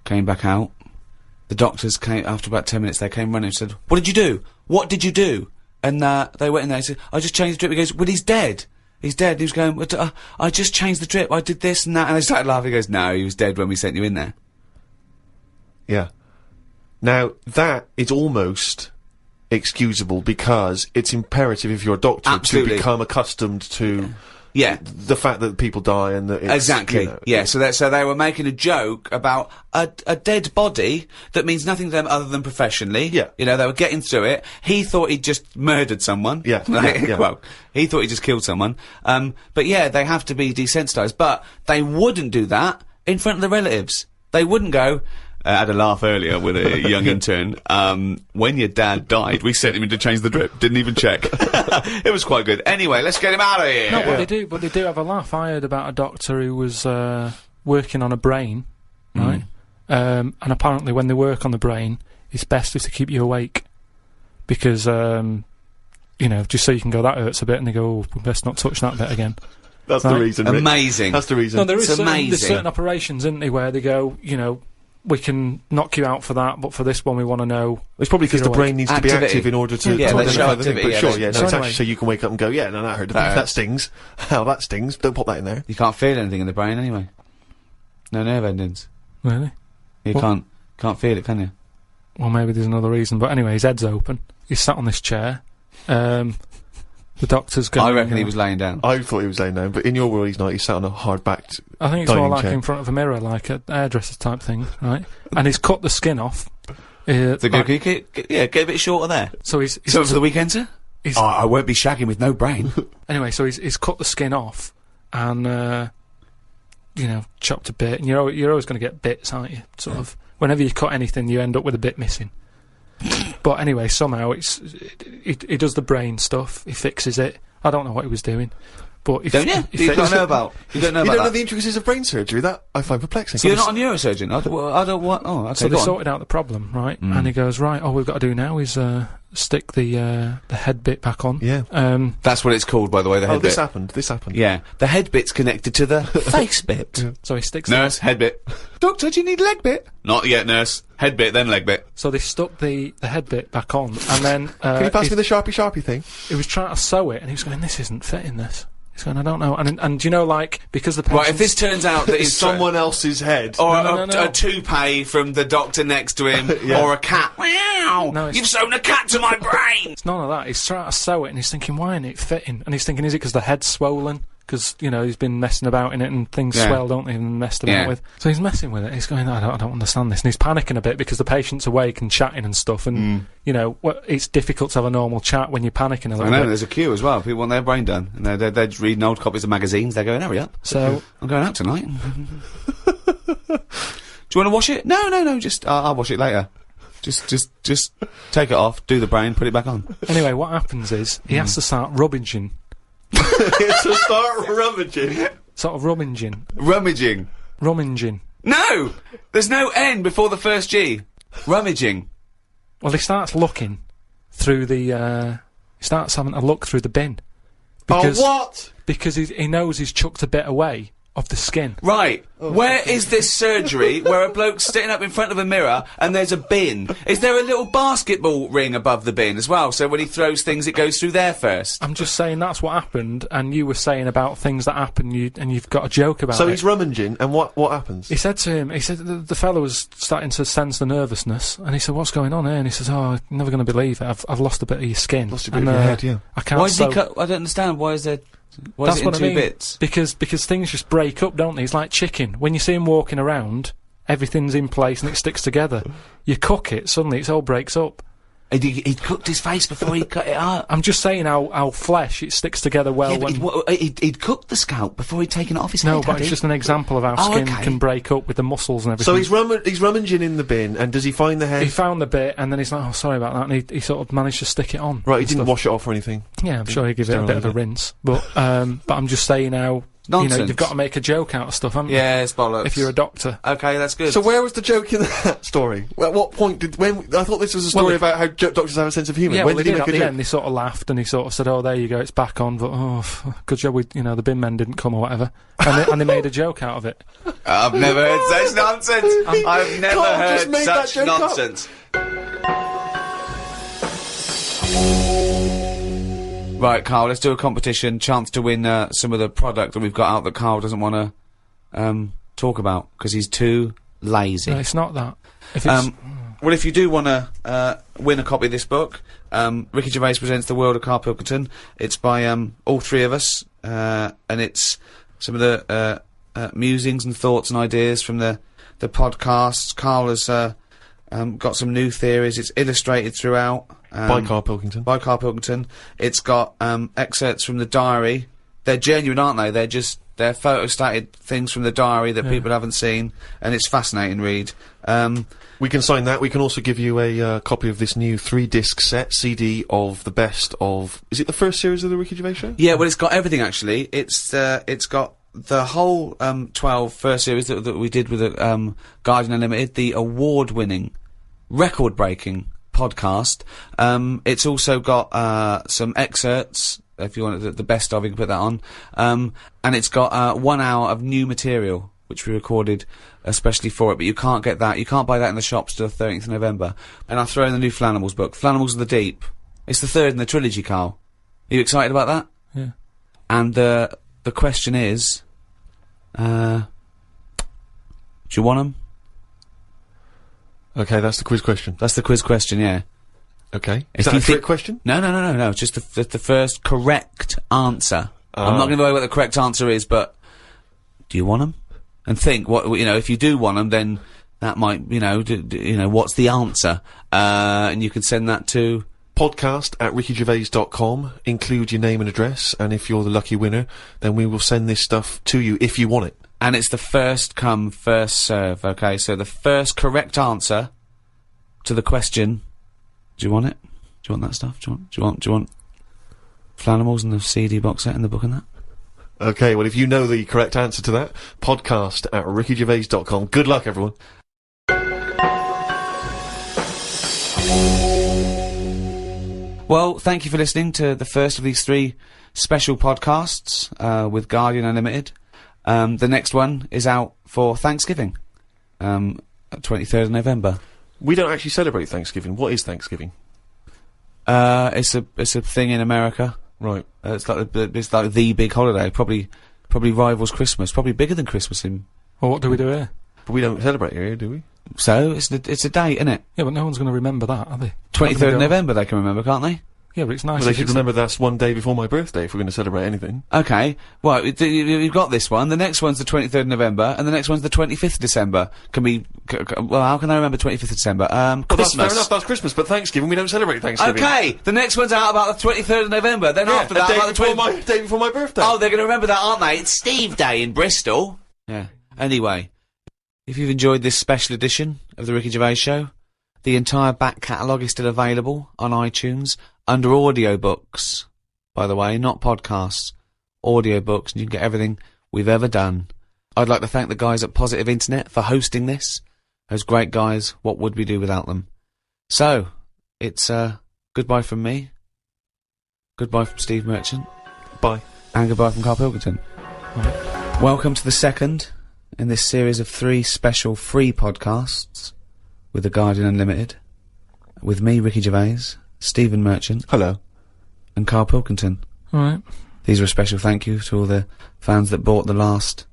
came back out. The doctors came, after about 10 minutes, they came running and said, what did you do? What did you do? And they went in there and said, I just changed the drip. He goes, well, he's dead. He's dead. He was going, I just changed the drip. I did this and that. And they started laughing. He goes, no, he was dead when we sent you in there. Yeah. Now, that is almost excusable because it's imperative if you're a doctor Absolutely. to become accustomed to Yeah. the fact that people die and that it's... Exactly. you know, Yeah. So they were making a joke about a dead body that means nothing to them other than professionally. Yeah. You know, they were getting through it. He thought he'd just murdered someone. Yeah, Like, yeah. Well, he thought he just killed someone. But yeah, they have to be desensitised. But they wouldn't do that in front of the relatives. They wouldn't go. I had a laugh earlier with a young intern. When your dad died, we sent him in to change the drip. Didn't even check. It was quite good. Anyway, let's get him out of here. No, but they do have a laugh. I heard about a doctor who was working on a brain, right? And apparently when they work on the brain, it's best is to keep you awake. Because, you know, just so you can go, that hurts a bit, and they go, oh, we best not touch that bit again. That's Right. the reason, Rick. Amazing. That's the reason. No, there's It's amazing. certain operations, isn't there, where they go, you know, we can knock you out for that, but for this one we want to know. It's probably because the You're brain needs to be Activity. active in order to Yeah, to they identify show the thing. activity, But yeah, sure, they- yeah, no, so it's anyway- actually so you can wake up and go, yeah, no, that hurt. That That stings. Hell, that stings. Don't pop that in there. You can't feel anything in the brain anyway. No nerve endings. Really? You What? can't. Can't feel it, can you? Well, maybe there's another reason, but anyway, his head's open. He's sat on this chair. The doctor's going... I reckon he was laying down. I thought he was laying down, but in your world he's not. He's sat on a hard-backed I think it's more dining like chair. in front of a mirror, like a hairdresser type thing, right? And he's cut the skin off. So get a bit shorter there. So he's So for the weekend, sir? he's- I won't be shagging with no brain. Anyway, so he's cut the skin off and, chopped a bit. And you're always going to get bits, aren't you? Sort of. Whenever you cut anything, you end up with a bit missing. But anyway, somehow he does the brain stuff. He fixes it. I don't know what he was doing. But Don't you? You don't know about You don't know that. the intricacies of brain surgery? That I find perplexing. You're not a neurosurgeon. I don't want... Oh, okay, So they go on. sorted out the problem, right? And he goes, right, all we've got to do now is stick the head bit back on. Yeah. That's what it's called, by the way, the head Oh, this bit. happened. This happened. Yeah. The head bit's connected to the face bit. So he sticks Nurse, head bit. Doctor, do you need leg bit? Not yet, nurse. Head bit, then leg bit. So they stuck the head bit back on, and then Can you pass me the Sharpie thing? he was trying to sew it, and he was going, "This isn't fitting this." He's going, "I don't know." And you know, like, because the Right, if patient's- this turns out that It's it's someone else's head. or No. a toupee from the doctor next to him, Yeah. or a cat. Wow! No, it's- You've sewn a cat to my brain! it's none of that. He's trying to sew it, and he's thinking, "Why isn't it fitting?" And he's thinking, "Is it because the head's swollen?" Because he's been messing about in it, and things Yeah. swell, don't they? And messed about Yeah. with. So he's messing with it. He's going, I don't understand this, and he's panicking a bit because the patient's awake and chatting and stuff, and it's difficult to have a normal chat when you're panicking a I little know, bit. there's a queue as well. People want their brain done. And they're just reading old copies of magazines. They're going, hurry up. So I'm going out tonight. Do you want to wash it? No, just, I'll wash it later. Just take it off, do the brain, put it back on. anyway, what happens is he has to start rummaging, So start rummaging. sort of rummaging. Rummaging. No! There's no N before the first G. Rummaging. Well, he starts looking through the. He starts having a look through the bin. Because, what? Because he knows he's chucked a bit away of the skin. Right. Where is this surgery where a bloke's sitting up in front of a mirror and there's a bin? Is there a little basketball ring above the bin as well? So when he throws things, it goes through there first? I'm just saying that's what happened, and you were saying about things that happen, and you've got a joke about So it. he's rummaging, and what happens? He said to him, the fellow was starting to sense the nervousness, and he said, "What's going on here?" And he says, "Oh, you're never going to believe it. I've lost a bit of your skin. Lost a bit and, of your head, yeah. I can't Why is he sew." cut? I don't understand. Why is there... Why That's is it in what I two mean. bits? Because things just break up, don't they? It's like chicken. When you see him walking around, everything's in place and it sticks together. You cook it, suddenly it all breaks up. He'd cooked his face before he cut it out. I'm just saying how flesh, it sticks together well Yeah, but when... he'd cooked the scalp before he'd taken it off his No, head, but had it's he? just an example of how Oh, skin okay. can break up with the muscles and everything. So he's rummaging in the bin, and does he find the head? He found the bit, and then he's like, "Oh, sorry about that," and he sort of managed to stick it on. Right, he and didn't stuff. wash it off or anything. Yeah, I'm sure he gave it a bit of a rinse. But I'm just saying how, Nonsense. you've got to make a joke out of stuff, haven't you? Yeah, it's bollocks. If you're a doctor. Okay, that's good. So where was the joke in that story? At what point I thought this was a story Well, about how doctors have a sense of humour. Yeah, when well, did he at make a the joke? end, he sort of laughed and he sort of said, "Oh, there you go, it's back on." But good job, the bin men didn't come or whatever, and they made a joke out of it. I've never heard such nonsense. I've never Carl just heard made that such joke up. nonsense. Right, Karl, let's do a competition. Chance to win some of the product that we've got out that Karl doesn't want to talk about because he's too lazy. No, it's not that. If it's, Well, if you do want to win a copy of this book, Ricky Gervais presents The World of Karl Pilkington. It's by all three of us, and it's some of the musings and thoughts and ideas from the podcasts. Karl has got some new theories. It's illustrated throughout. By Karl Pilkington. By Karl Pilkington. It's got excerpts from the diary. They're genuine, aren't they? They're photostated things from the diary that people haven't seen, and it's fascinating read. We can sign that. We can also give you a copy of this new 3-disc set CD of the best of... Is it the first series of the Ricky Gervais Show? Yeah, well, it's got everything, actually. It's got the whole 12 first series that we did with the Guardian Unlimited, the award-winning, record-breaking podcast. It's also got some excerpts, if you want the best of, you can put that on. And it's got 1 hour of new material, which we recorded especially for it, but you can't get that. You can't buy that in the shops till the 13th of November. And I'll throw in the new Flanimals book, Flanimals of the Deep. It's the third in the trilogy, Karl. Are you excited about that? yeah. And the question is, do you want them? Okay, that's the quiz question. That's the quiz question, yeah. Okay. If Is that you a trick question? No. It's just the first correct answer. I'm not going to know what the correct answer is, but do you want them? And think if you do want them, then that might, what's the answer? And you can send that to podcast@rickygervais.com. Include your name and address, and if you're the lucky winner, then we will send this stuff to you if you want it. And it's the first come, first serve. Okay, so the first correct answer to the question. Do you want it? Do you want that stuff? Do you want Flanimals and the CD box set and the book and that? Okay, well, if you know the correct answer to that, podcast@rickygervais.com. Good luck, everyone. Well, thank you for listening to the first of these 3 special podcasts with Guardian Unlimited. The next one is out for Thanksgiving, 23rd of November. We don't actually celebrate Thanksgiving. What is Thanksgiving? It's a thing in America. Right. It's like the big holiday. Probably rivals Christmas. Probably bigger than Christmas. Well, what do we do here? But we don't celebrate here, do we? So it's a date, isn't it? Yeah, but no one's going to remember that, are they? 23rd of November. They can remember, can't they? Yeah, but it's nice. Well, they should remember that's one day before my birthday if we're going to celebrate anything. Okay. Well, you've got this one. The next one's the 23rd of November, and the next one's the 25th of December. Well, how can I remember 25th of December? Well, Christmas. that's fair enough, that's Christmas, but Thanksgiving, we don't celebrate Thanksgiving. Okay! The next one's out about the 23rd of November, then after that, about the day before my birthday. Oh, they're going to remember that, aren't they? It's Steve Day in Bristol. Yeah. Anyway, if you've enjoyed this special edition of the Ricky Gervais Show, the entire back catalogue is still available on iTunes under audiobooks, by the way, not podcasts. Audiobooks, and you can get everything we've ever done. I'd like to thank the guys at Positive Internet for hosting this. Those great guys, what would we do without them? So, it's goodbye from me, goodbye from Steve Merchant, Bye. and goodbye from Karl Pilkington. Right. Welcome to the second in this series of 3 special free podcasts with The Guardian Unlimited, with me, Ricky Gervais, Stephen Merchant. Hello. And Karl Pilkington. Alright. These are a special thank you to all the fans that bought the last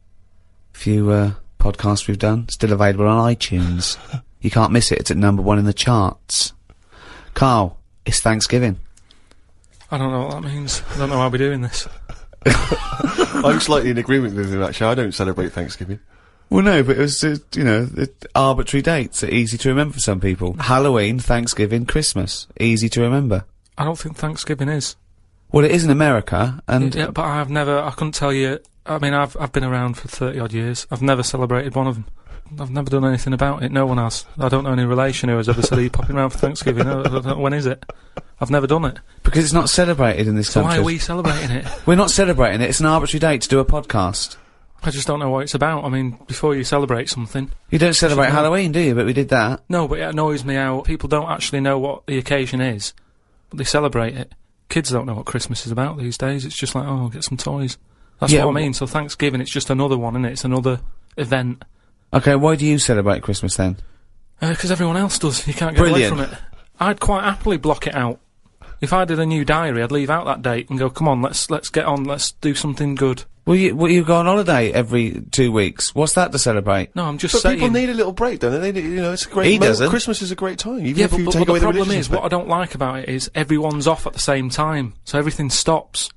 few podcasts we've done. Still available on iTunes. You can't miss it. It's at number 1 in the charts. Karl, it's Thanksgiving. I don't know what that means. I don't know how we're doing this. I'm slightly in agreement with you, actually. I don't celebrate Thanksgiving. Well, no, but it was, arbitrary dates are easy to remember for some people. Halloween, Thanksgiving, Christmas. Easy to remember. I don't think Thanksgiving is. Well, it is in America, and... Yeah, but I couldn't tell you, I mean, I've been around for 30-odd years. I've never celebrated one of them. I've never done anything about it. No one has. I don't know any relation who has ever said, are you popping around for Thanksgiving? I don't know, when is it? I've never done it. Because it's not celebrated in this country. So why are we celebrating it? We're not celebrating it. It's an arbitrary date to do a podcast. I just don't know what it's about. I mean, before you celebrate something... You don't celebrate Halloween, do you? But we did that. No, but it annoys me how people don't actually know what the occasion is, but they celebrate it. Kids don't know what Christmas is about these days. It's just like, oh, get some toys. That's what I mean. So Thanksgiving, it's just another one, isn't it? It's another event. Okay, why do you celebrate Christmas then? Because everyone else does. You can't get away from it. I'd quite happily block it out. If I did a new diary, I'd leave out that date and go, come on, let's get on, let's do something good. Well, you go on holiday every 2 weeks. What's that to celebrate? No, I'm just but saying... people need a little break, don't they? It's a great... He doesn't. Christmas is a great time, even yeah, if you but take away the the problem religion is, what I don't like about it is everyone's off at the same time, so everything stops.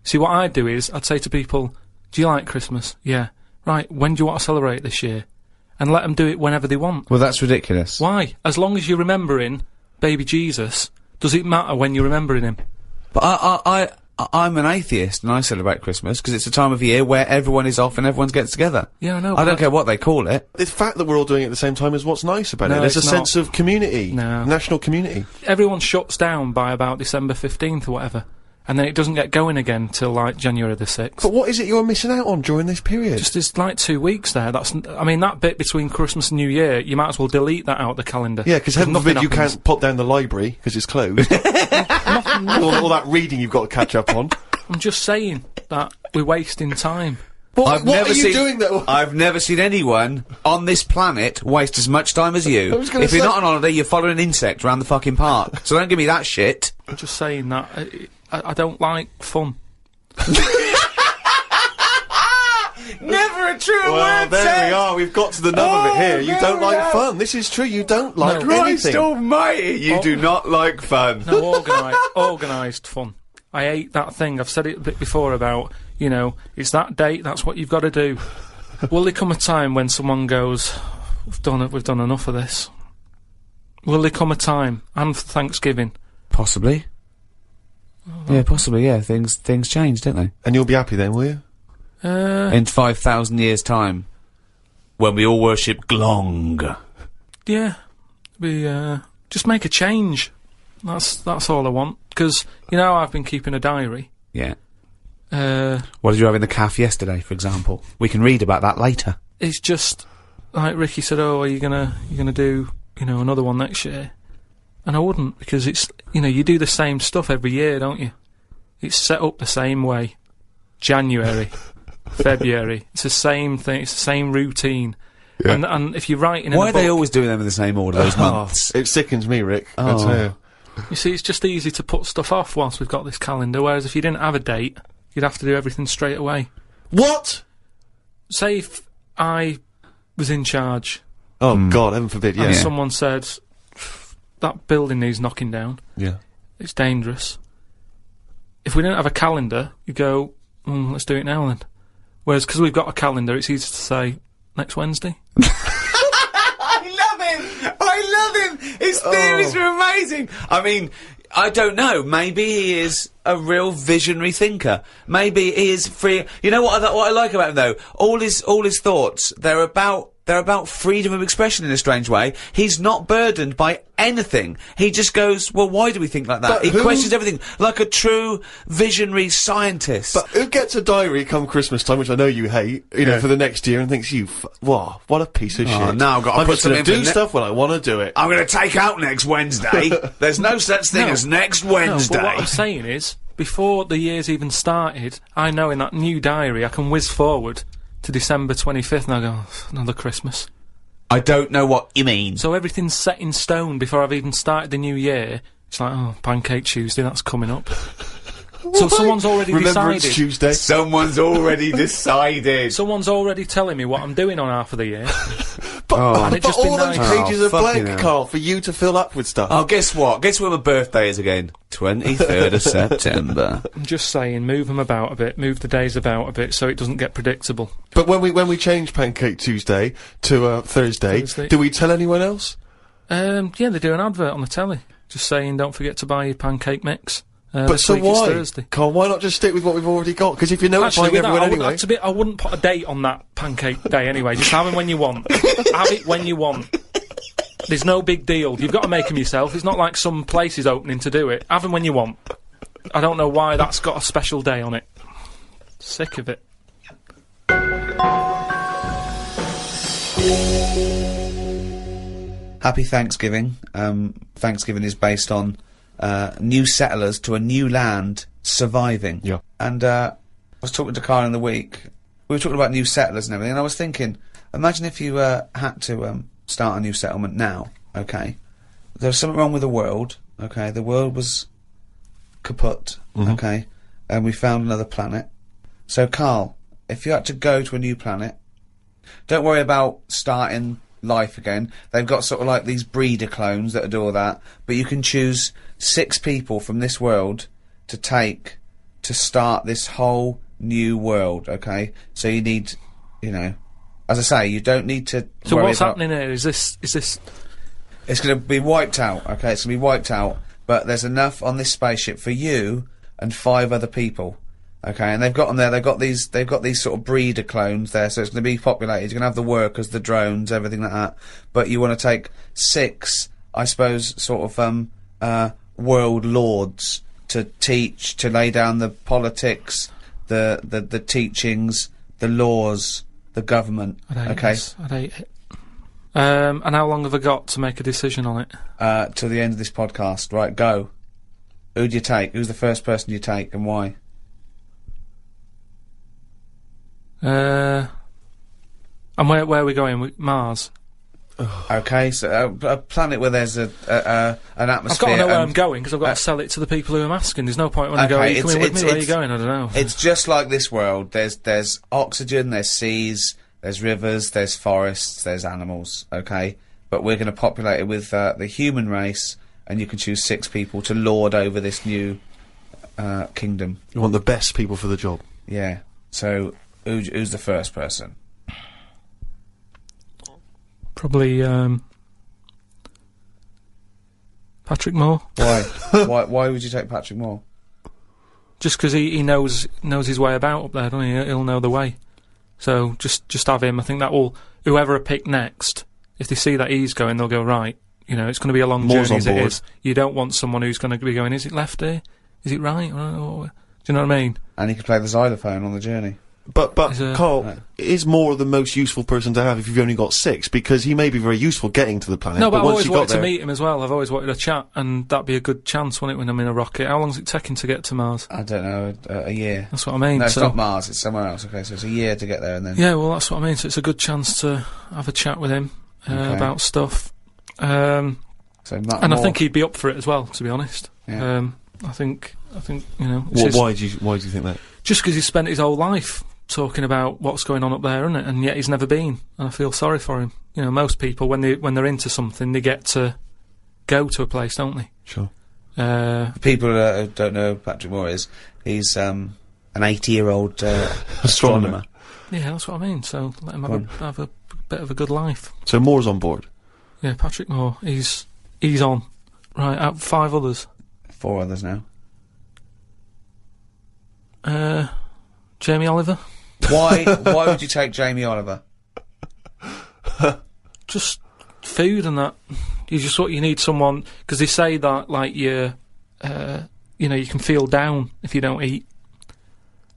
See, what I'd do is, I'd say to people, do you like Christmas? Yeah. Right, when do you want to celebrate this year? And let them do it whenever they want. Well, that's ridiculous. Why? As long as you're remembering baby Jesus, does it matter when you're remembering him? But I'm an atheist and I celebrate Christmas because it's a time of year where everyone is off and everyone gets together. Yeah, I know. I don't care what they call it. The fact that we're all doing it at the same time is what's nice about it. No, There's a it's sense of community. No. National community. Everyone shuts down by about December 15th or whatever. And then it doesn't get going again till, like, January the 6th. But what is it you're missing out on during this period? Just, it's like 2 weeks there. I mean, that bit between Christmas and New Year, you might as well delete that out of the calendar. Yeah, because heaven forbid you can't pop down the library, because it's closed. all that reading you've got to catch up on. I'm just saying that we're wasting time. What are you doing though? I've never seen anyone on this planet waste as much time as you. If you're not on holiday, you're following an insect around the fucking park. So don't give me that shit. I'm just saying that I don't like fun. Never a true Well, word there said. we are. We've got to the nub of it here. You there don't we like are. fun. This is true. You don't like Christ anything. almighty, you do not like fun. No, organised fun. I hate that thing. I've said it a bit before about, you know, it's that date, that's what you've got to do. Will there come a time when someone goes, we've done enough of this? Will there come a time, and for Thanksgiving? Possibly. Yeah, possibly, yeah. Things change, don't they? And you'll be happy then, will you? In 5,000 years' time, when we all worship Glong. Yeah. We, just make a change. That's all I want. Because, you know, I've been keeping a diary. Yeah. What did you have in the calf yesterday, for example? We can read about that later. It's just, like Ricky said, oh, are you gonna do, you know, another one next year? And I wouldn't, because it's, you know, you do the same stuff every year, don't you? It's set up the same way. January, February, it's the same thing, it's the same routine. Yeah. And if you're writing in Why a are they book, always doing them in the same order, those months? It sickens me, Rick. I tell you. you see, it's just easy to put stuff off whilst we've got this calendar, whereas if you didn't have a date, you'd have to do everything straight away. What? Say if I was in charge, Oh, God, heaven forbid, and yeah. someone said, that building needs knocking down, Yeah. it's dangerous. If we didn't have a calendar, you go, let's do it now then. Whereas, because we've got a calendar, it's easy to say, next Wednesday. I love him! His theories are amazing! I mean, I don't know, maybe he is a real visionary thinker. Maybe he is free. You know what I like about him, though? All his thoughts, they're about freedom of expression in a strange way. He's not burdened by anything. He just goes, well, why do we think like that? But he who- questions everything, like a true visionary scientist. But who gets a diary come Christmas time, which I know you hate, you know, for the next year, and thinks, wow, what a piece of shit. now I've got to I'm put just gonna something in do for stuff when I want to do it. I'm going to take out next Wednesday. There's no such thing No. as next No, Wednesday. but what I'm saying is, before the year's even started, I know in that new diary I can whiz forward to December 25th and I go, another Christmas. I don't know what you mean. So everything's set in stone before I've even started the new year. It's like, oh, Pancake Tuesday, that's coming up. So someone's already Remembrance decided. Tuesday. Someone's already decided. Someone's already telling me what I'm doing on half of the year. But it just all been those nice. pages Oh, are fucking blank, hell. Carl, for you to fill up with stuff. Oh, guess what? Guess when my birthday is again? 23rd of September. I'm just saying, move them about a bit, move the days about a bit so it doesn't get predictable. But when we change Pancake Tuesday to Thursday, do we tell anyone else? Yeah, they do an advert on the telly, just saying don't forget to buy your pancake mix. But this so week it's why? Thursday. Carl, why not just stick with what we've already got? Because if you're notifying With that, everyone anyway... I wouldn't put a date on that pancake day anyway. Just have them when you want. Have it when you want. There's no big deal. You've got to make them yourself. It's not like some place is opening to do it. Have them when you want. I don't know why that's got a special day on it. Sick of it. Happy Thanksgiving. Thanksgiving is based on new settlers to a new land surviving. Yeah. And I was talking to Karl in the week. We were talking about new settlers and everything, and I was thinking, imagine if you had to start a new settlement now, okay? There's something wrong with the world, okay? The world was kaput, okay? And we found another planet. So, Karl, if you had to go to a new planet, don't worry about starting life again. They've got sort of like these breeder clones that do all that, but you can choose 6 people from this world to take to start this whole new world, okay? So you need, you know, as I say, you don't need to So worry what's about... happening here? Is this... It's going to be wiped out, okay? It's going to be wiped out, but there's enough on this spaceship for you and 5 other people, okay? And they've got them there. They've got these sort of breeder clones there, so it's going to be populated. You're going to have the workers, the drones, everything like that. But you want to take 6, I suppose, sort of world lords to teach, to lay down the politics, the teachings, the laws, the government. I'd hate it. And how long have I got to make a decision on it? Till the end of this podcast. Right, go. Who do you take? Who's the first person you take, and why? And where are we going? Mars? Okay, so a planet where there's an atmosphere. I've got to know where I'm going, because I've got to sell it to the people who I'm asking. There's no point when I go, are you coming with me? Where are you going? I don't know. It's just like this world. There's oxygen, there's seas, there's rivers, there's forests, there's animals, okay? But we're going to populate it with the human race, and you can choose 6 people to lord over this new kingdom. You want the best people for the job. Yeah. So, who's the first person? Probably Patrick Moore. Why? Why would you take Patrick Moore? Just because he knows his way about up there, doesn't he? He'll know the way. So just have him. I think that will, whoever I pick next, if they see that he's going, they'll go, right, you know, it's going to be a long Moore's journey as on it board. is. You don't want someone who's going to be going, is it left here? Is it right? Do you know what I mean? And he could play the xylophone on the journey. But Karl Right. is more the most useful person to have if you've only got 6, because he may be very useful getting to the planet. No, but I've once always you got wanted to there, meet him as well. I've always wanted a chat, and that'd be a good chance, wouldn't it, when I'm in a rocket? How long's it taking to get to Mars? I don't know, a year. That's what I mean. No, it's so, not Mars, it's somewhere else. Okay, so it's a year to get there, and then... yeah, well, that's what I mean. So it's a good chance to have a chat with him Okay. about stuff. So And I Moore- think he'd be up for it as well, to be honest. Yeah. I think you know. it's his- why do you think that? Just because he's spent his whole life talking about what's going on up there, isn't it? And yet he's never been. And I feel sorry for him. You know, most people when they're into something, they get to go to a place, don't they? Sure. For people who don't know who Patrick Moore is, he's an 80-year-old astronomer. Yeah, that's what I mean. So let him have a bit of a good life. So Moore's on board. Yeah, Patrick Moore. He's on. Right, out 5 others. 4 others now. Jamie Oliver. Why would you take Jamie Oliver? Just food and that. You just what you need someone, because they say that like you know, you can feel down if you don't eat.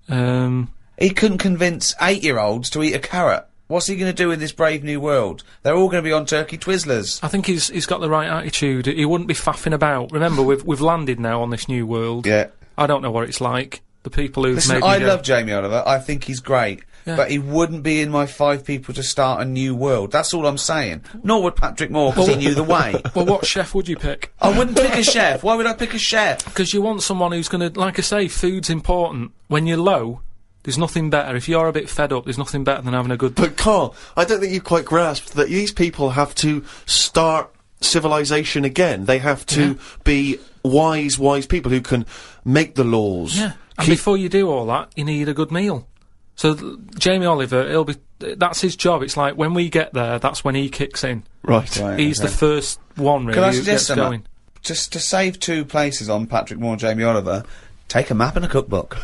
He couldn't convince 8-year-olds to eat a carrot. What's he going to do in this brave new world? They're all going to be on turkey Twizzlers. I think he's got the right attitude. He wouldn't be faffing about. Remember, we've landed now on this new world. Yeah. I don't know what it's like. The people who've Listen, maybe I love Jamie Oliver. I think he's great. Yeah. But he wouldn't be in my 5 people to start a new world. That's all I'm saying. Nor would Patrick Moore, because he knew the way. Well, what chef would you pick? I wouldn't pick a chef. Why would I pick a chef? Because you want someone who's going to, like I say, food's important. When you're low, there's nothing better. If you're a bit fed up, there's nothing better than having a good... But Karl, I don't think you quite grasped that these people have to start civilization again. They have to be wise people who can make the laws. Yeah, and before you do all that, you need a good meal. So Jamie Oliver, that's his job. It's like when we get there, that's when he kicks in. Right. He's the first one, really, Can I who suggest gets something? going. Just to save 2 places on Patrick Moore and Jamie Oliver, take a map and a cookbook.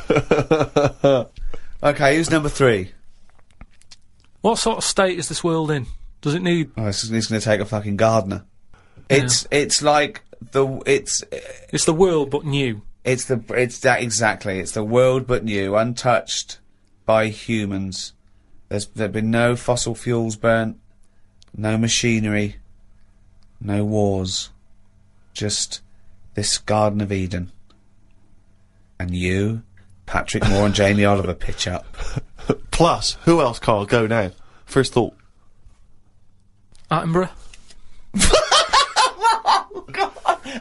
Okay, who's number 3? What sort of state is this world in? Does it need... Oh, he's going to take a fucking gardener. It's like It's the world, but new. it's that exactly. It's the world but new, untouched by humans. There've been no fossil fuels burnt, no machinery, no wars, just this Garden of Eden. And you, Patrick Moore and Jamie Oliver pitch up. Plus, who else, Karl? Go now. First thought. Attenborough.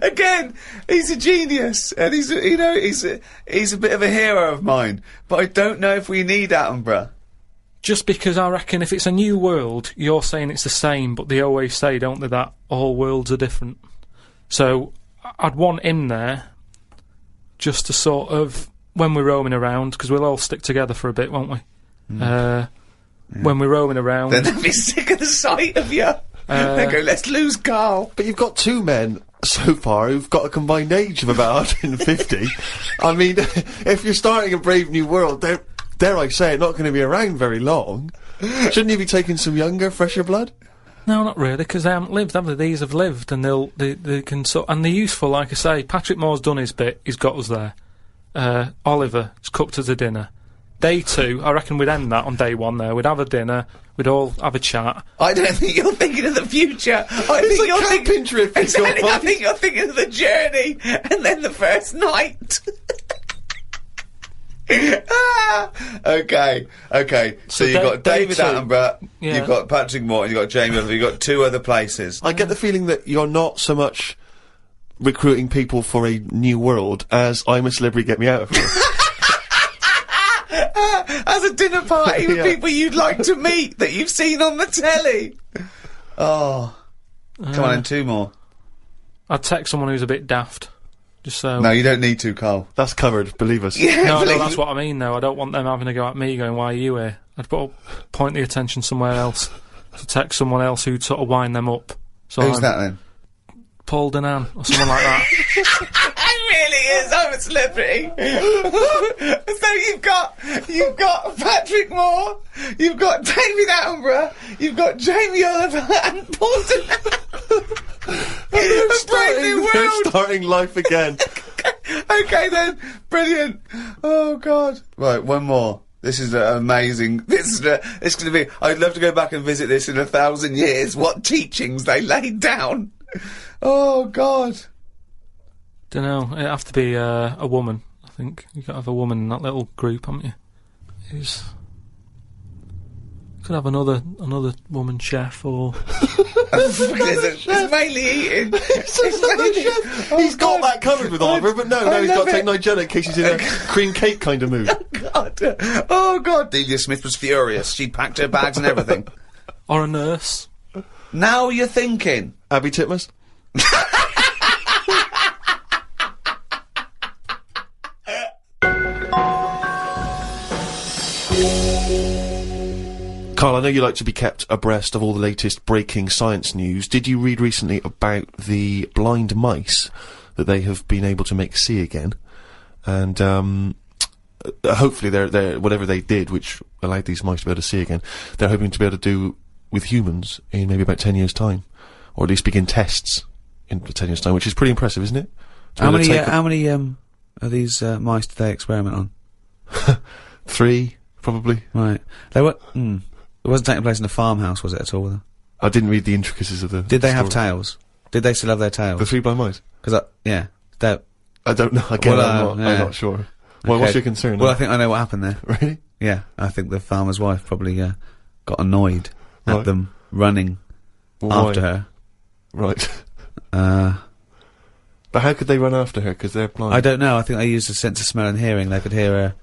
Again, he's a genius, and he's a bit of a hero of mine. But I don't know if we need Attenborough. Just because I reckon if it's a new world, you're saying it's the same, but they always say, don't they, that all worlds are different. So I'd want him there, just to sort of, when we're roaming around, because we'll all stick together for a bit, won't we? When we're roaming around. Then they'll be sick of the sight of you. They go, let's lose Karl. But you've got 2 men so far who've got a combined age of about 150. I mean, if you're starting a brave new world, they're, dare I say it, not going to be around very long. Shouldn't you be taking some younger, fresher blood? No, not really, because they haven't lived, have they? These have lived, and they can and they're useful, like I say. Patrick Moore's done his bit, he's got us there. Oliver's cooked us a dinner. Day 2, I reckon we'd end that on day 1 there. We'd have a dinner, we'd all have a chat. I don't think you're thinking of the future. I It's think a you're camping trip. Exactly, I think you're thinking of the journey, and then the first night. Okay. So you've got day David 2. Attenborough, Yeah. you've got Patrick Moore, and you've got Jamie Oliver, you've got 2 other places. I get the feeling that you're not so much recruiting people for a new world as I'm a celebrity, get me out of here. As a dinner party with Yeah. people you'd like to meet that you've seen on the telly. Oh. Come on, then, 2 more. I'd text someone who's a bit daft. Just so... No, you don't need to, Carl. That's covered, believe us. Yeah, No, please. that's what I mean, though. I don't want them having a go at me going, why are you here? I'd point the attention somewhere else. To text someone else who'd sort of wind them up. So Who's that, then? Paul Denan, or someone like that. It really is. I'm a celebrity. So you've got Patrick Moore, you've got David Attenborough, you've got Jamie Oliver and Paul Denan. They're starting life again. Okay then, brilliant. Oh God. Right, one more. This is amazing. It's going to be. I'd love to go back and visit this in 1,000 years. What teachings they laid down. Oh God. Don't know. It'd have to be a woman. I think you got to have a woman in that little group, haven't you? Who's could have another woman chef or. It's mainly eating. He's got that covered with Oliver, but now he's got to take Nigella in case he's in a cream cake kind of mood. God. Oh God. Delia Smith was furious. She packed her bags and everything. Or a nurse. Now you're thinking. Abby Titmus? Karl, I know you like to be kept abreast of all the latest breaking science news. Did you read recently about the blind mice that they have been able to make see again? And hopefully they're whatever they did, which allowed these mice to be able to see again, they're hoping to be able to do with humans in maybe about 10 years' time, or at least begin tests in 10 years' time, which is pretty impressive, isn't it? How many of these mice did they experiment on? 3, probably. Right. They were. It wasn't taking place in a farmhouse, was it at all? I didn't read the intricacies of the. Did they have story. tails? Did they still have their tails? The 3 blind mice? Because yeah, they. I don't know. Again, Well, I'm yeah. not sure. Well, Okay. what's your concern? Well, I think I know what happened there. Really? Yeah, I think the farmer's wife probably got annoyed at Right. them running Well, after why? her. Right. But how could they run after her? Because they're blind. I don't know. I think they used a sense of smell and hearing. They could hear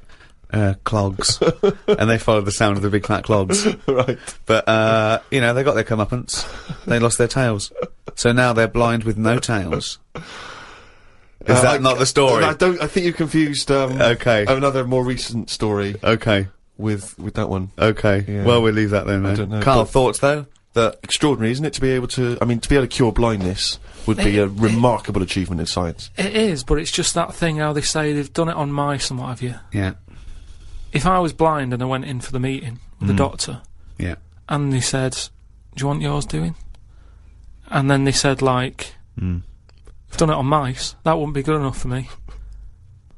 her clogs, and they followed the sound of the big flat clogs. Right. But they got their comeuppance. They lost their tails, so now they're blind with no tails. Is that not the story? I think you've confused. Okay. Another more recent story Okay. with that one. Okay. Yeah. Well, we'll leave that then. I don't know, Karl, but- thoughts though? That Extraordinary, isn't it? To be able to cure blindness would be a remarkable achievement in science. It is, but it's just that thing how they say they've done it on mice and what have you. yeah. If I was blind and I went in for the meeting with the doctor, Yeah. and they said, "Do you want yours doing?" And then they said, like, "I've done it on mice," that wouldn't be good enough for me.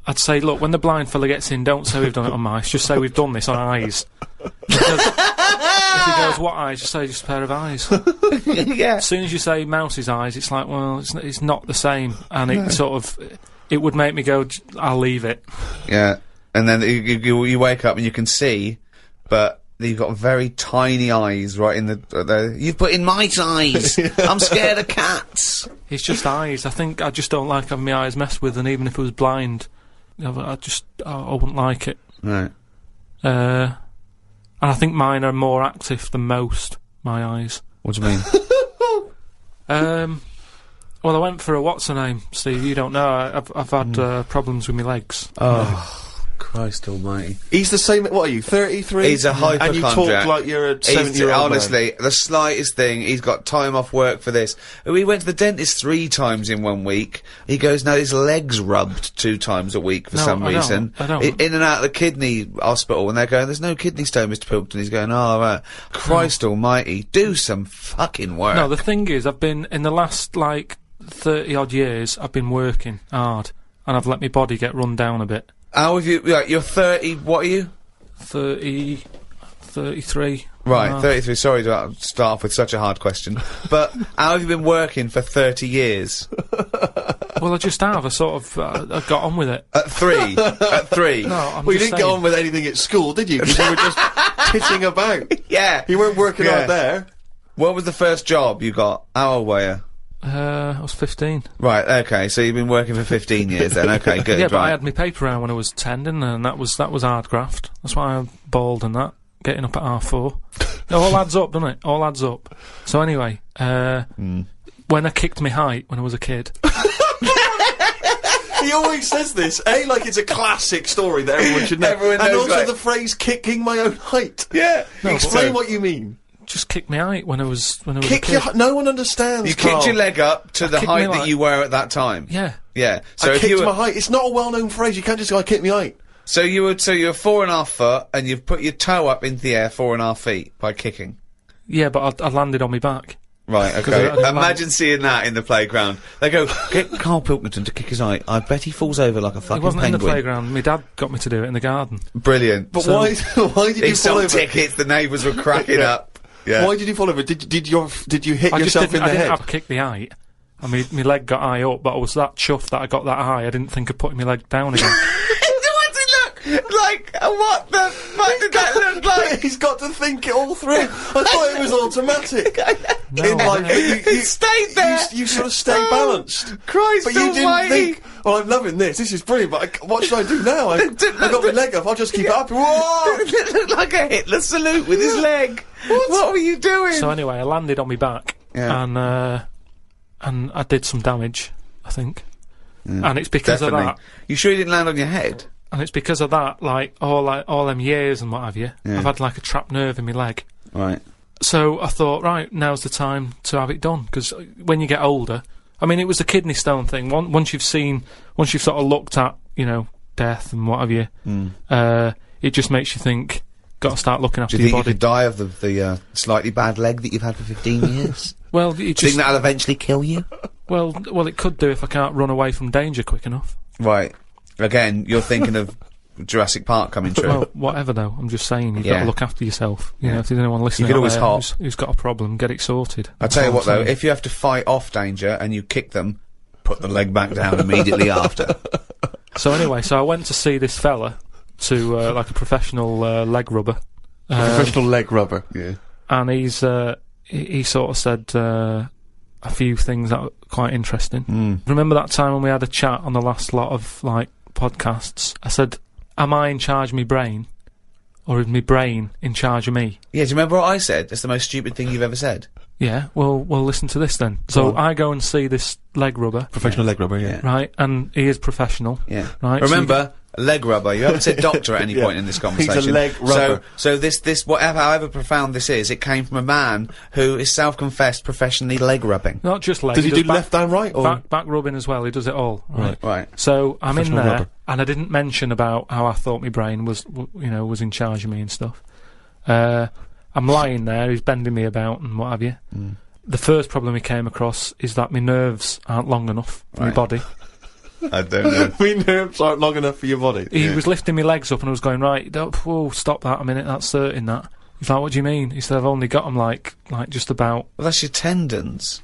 I'd say, look, when the blind fella gets in, don't say we've done it on mice, just say we've done this on eyes. Because if he goes, what eyes? Just say just a pair of eyes. Yeah. As soon as you say mouse's eyes, it's like, well, it's not the same. And it sort of, it would make me go, I'll leave it. Yeah. And then you wake up and you can see, but you've got very tiny eyes right in the you've put in mice eyes. I'm scared of cats. It's just eyes. I think I just don't like having my eyes messed with, and even if I was blind, I wouldn't like it. Right. And I think mine are more active than most, my eyes. What do you mean? Well, I went for a what's-her-name, Steve, you don't know. I've had problems with my legs. Oh, Christ almighty. He's the same. What are you? 33. He's a hypochondriac. And you talk like you're a 70-year-old. Honestly, the slightest thing, he's got time off work for this. We went to the dentist 3 times in 1 week. He goes, now his leg's rubbed 2 times a week for some reason. I don't. In and out of the kidney hospital, and they're going, there's no kidney stone, Mr. Pilkington. He's going, oh, right. Christ almighty, do some fucking work. No, the thing is, I've been, in the last, 30-odd years, I've been working hard, and I've let my body get run down a bit. How have you, you're 30, what are you? 33. Right, 33. Sorry to start off with such a hard question. But how have you been working for 30 years? Well, I just have. I sort of I got on with it. At 3? At 3? No, I'm Well, you just didn't saying. get on with anything at school, did you? Because you were just titting about. Yeah. You weren't working Yeah. hard there. What was the first job you got? How old were you? I was 15. Right, okay, so you've been working for 15 years then, okay, good, Yeah, right. but I had my paper round when I was 10, didn't I? And that was hard graft. That's why I'm bald and that. Getting up at 4:30. It all adds up, doesn't it? All adds up. So anyway, when I kicked my height when I was a kid... He always says this, like it's a classic story that everyone should know. Everyone and knows, also right. the phrase "kicking my own height." Yeah. Explain what you mean. Just kicked my height when I was a Kick kid. your. No one understands. You Karl. kicked your leg up to the kicked height me that you were at that time. Yeah. Yeah. So I if kicked you were, my height. It's not a well-known phrase. You can't just go, "I kicked my height." so you're 4.5 foot, and you've put your toe up into the air 4.5 feet by kicking. Yeah, but I landed on my back. Right, 'Cause okay. I didn't Imagine seeing that in the playground. They go, get Karl Pilkington to kick his height. I bet he falls over like a It fucking wasn't penguin. in the playground. My dad got me to do it in the garden. Brilliant. But So- why? Why did He you fall sold over? tickets, the neighbours were cracking up. Yeah. Why did you fall over? Did you hit I just yourself didn't, in the I didn't head? have to kick the height. I mean, my leg got high up, but I was that chuffed that I got that high, I didn't think of putting my leg down again. What's it look like? What the fuck did that look like? He's got to think it all through. I thought it was automatic. No, In life, but It stayed there. You sort of stay Oh, balanced. Christ But you didn't almighty. think, well, I'm loving this. This is brilliant, but what should I do now? I got my leg up. I'll just keep it up. Whoa! It looked like a Hitler salute with his leg. What were you doing? So anyway, I landed on my back, Yeah. and I did some damage, I think. And it's because Definitely. of that. You sure you didn't land on your head? And it's because of that, like all them years and what have you. Yeah. I've had like a trapped nerve in my leg. Right. So I thought, right, now's the time to have it done. Because when you get older, I mean, it was the kidney stone thing. Once you've sort of looked at, death and what have you, it just makes you think, got to start looking after Do you your think you body. could die of the slightly bad leg that you've had for 15 years? Well, Do you think that'll eventually kill you? well, it could do if I can't run away from danger quick enough. Right. Again, you're thinking of Jurassic Park coming true. Well, whatever though. I'm just saying, you've got Yeah. to look after yourself. You know, if there's anyone listening, You could out always there hop. who's got a problem, get it sorted. I'll tell you what That's all though, I'm saying. if you have to fight off danger and you kick them, put the leg back down immediately after. So anyway, I went to see this fella to like a professional leg rubber. Professional leg rubber. Yeah. And he sort of said a few things that were quite interesting. Remember that time when we had a chat on the last lot of like podcasts? I said, "Am I in charge of my brain, or is my brain in charge of me?" Yeah, do you remember what I said? It's the most stupid thing you've ever said. Yeah. Well, listen to this then. So I go and see this leg rubber, Professional leg rubber, yeah. right? And he is professional. Yeah. Right. so Remember, leg rubber. You haven't said doctor at any Yeah. point in this conversation. He's a leg rubber. So this whatever, however profound this is, it came from a man who is self-confessed professionally leg rubbing. not just leg. Does he do does left and right? Or? back rubbing as well? He does it all. Right. Right. So I'm in Professional there, rubber. and I didn't mention about how I thought my brain was in charge of me and stuff. I'm lying there. He's bending me about and what have you. The first problem he came across is that my nerves aren't long enough for my Right. body. I don't know. My nerves aren't long enough for your body. He was lifting my legs up, and I was going, right, whoa, stop that a minute. That's certain that. He's like, what do you mean? He said, I've only got them like just about. Well, that's your tendons.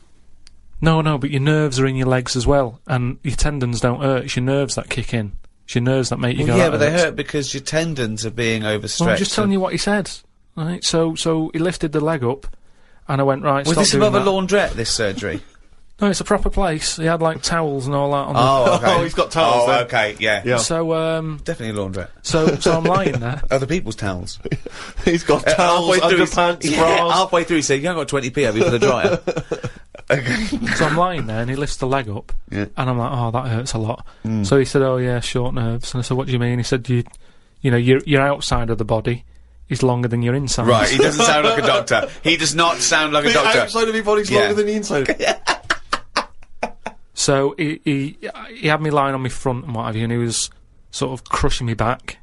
No, but your nerves are in your legs as well, and your tendons don't hurt. It's your nerves that kick in. It's your nerves that make you Well, go. yeah, "That but they hurts." hurt because your tendons are being overstretched. Well, I'm just telling you what he said. Right, so he lifted the leg up, and I went, right, Was stop this doing above a that. laundrette, this surgery? No, it's a proper place. He had like towels and all that on Oh, okay. Oh, he's got towels Oh, then. okay, yeah. Yeah. the. So Definitely a laundrette. so I'm lying there. Other people's towels. He's got towels, underpants, yeah, bras. halfway through he said, you haven't got 20p have you for the dryer? Okay. So I'm lying there, and he lifts the leg up, Yeah. and I'm like, oh, that hurts a lot. So he said, oh yeah, short nerves. And I said, what do you mean? He said, your outside of the body is longer than your inside. Right, he doesn't sound like a doctor. He does not sound like a The doctor. outside of your body's Yeah. longer than the inside. So he had me lying on my front and what have you, and he was sort of crushing me back.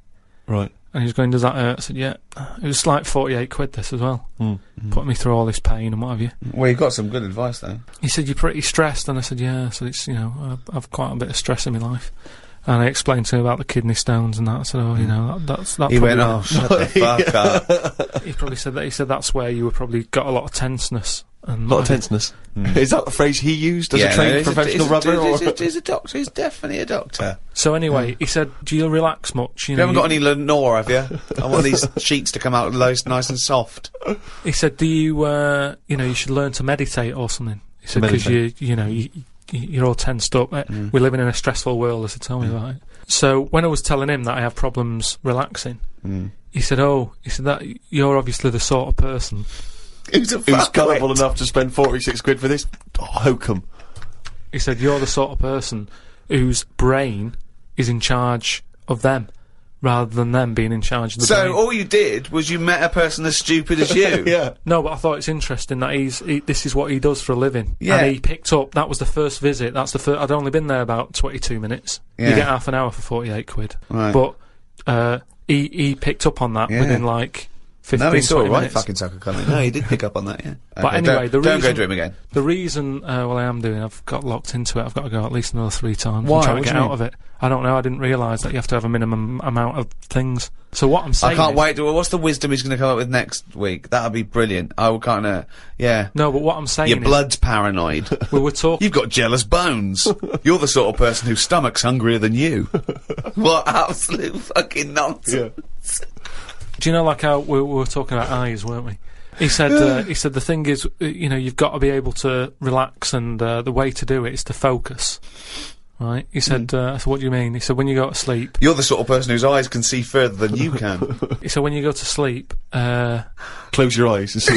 Right. And he was going, does that hurt? I said, yeah. It was like 48 quid this as well. Putting me through all this pain and what have you. Well, you got some good advice, though. He said, you're pretty stressed. And I said, yeah. So it's, I've quite a bit of stress in my life. And I explained to him about the kidney stones and that. I said, oh, you know, that's that. He went, oh, shut the fuck up. He probably said that. He said that's where you were probably got a lot of tenseness. And A lot of tenseness. Is that the phrase he used as a trained professional rubber? He's a doctor. He's definitely a doctor. So anyway, he said, do you relax much? You haven't got any Lenore, have you? I want these sheets to come out nice and soft. He said, do you, you know, you should learn to meditate or something. He said, because you're all tensed up. We're living in a stressful world, as he told me about it. So when I was telling him that I have problems relaxing, he said, that you're obviously the sort of person who's gullible enough to spend 46 quid for this hokum. He said, you're the sort of person whose brain is in charge of them, rather than them being in charge of the brain. So all you did was you met a person as stupid as you? Yeah. No, but I thought it's interesting that this is what he does for a living. Yeah. And he picked up, that was the first visit, that's the first, I'd only been there about 22 minutes. Yeah. You get half an hour for 48 quid. Right. But, he picked up on that within like 15, no, he saw 20 a right minutes. fucking sucker coming. No, he did pick up on that, yeah. But anyway, don't go to him again. The reason, I am doing, I've got locked into it, I've got to go at least another 3 times. Why? And try What to do get you out mean? of it. I don't know, I didn't realise that you have to have a minimum amount of things. So what I'm saying I can't is, wait. What's the wisdom he's going to come up with next week? That'll be brilliant. I will kind of, yeah. No, but what I'm saying Your is, blood's paranoid. we were talking. You've got jealous bones. You're the sort of person whose stomach's hungrier than you. What absolute fucking nonsense. Yeah. Do you know, like how we were talking about eyes, weren't we? He said the thing is, you know, you've got to be able to relax, and the way to do it is to focus. Right? He said, I said, what do you mean? He said, when you go to sleep. You're the sort of person whose eyes can see further than you can. He said, when you go to sleep, Close your eyes and see.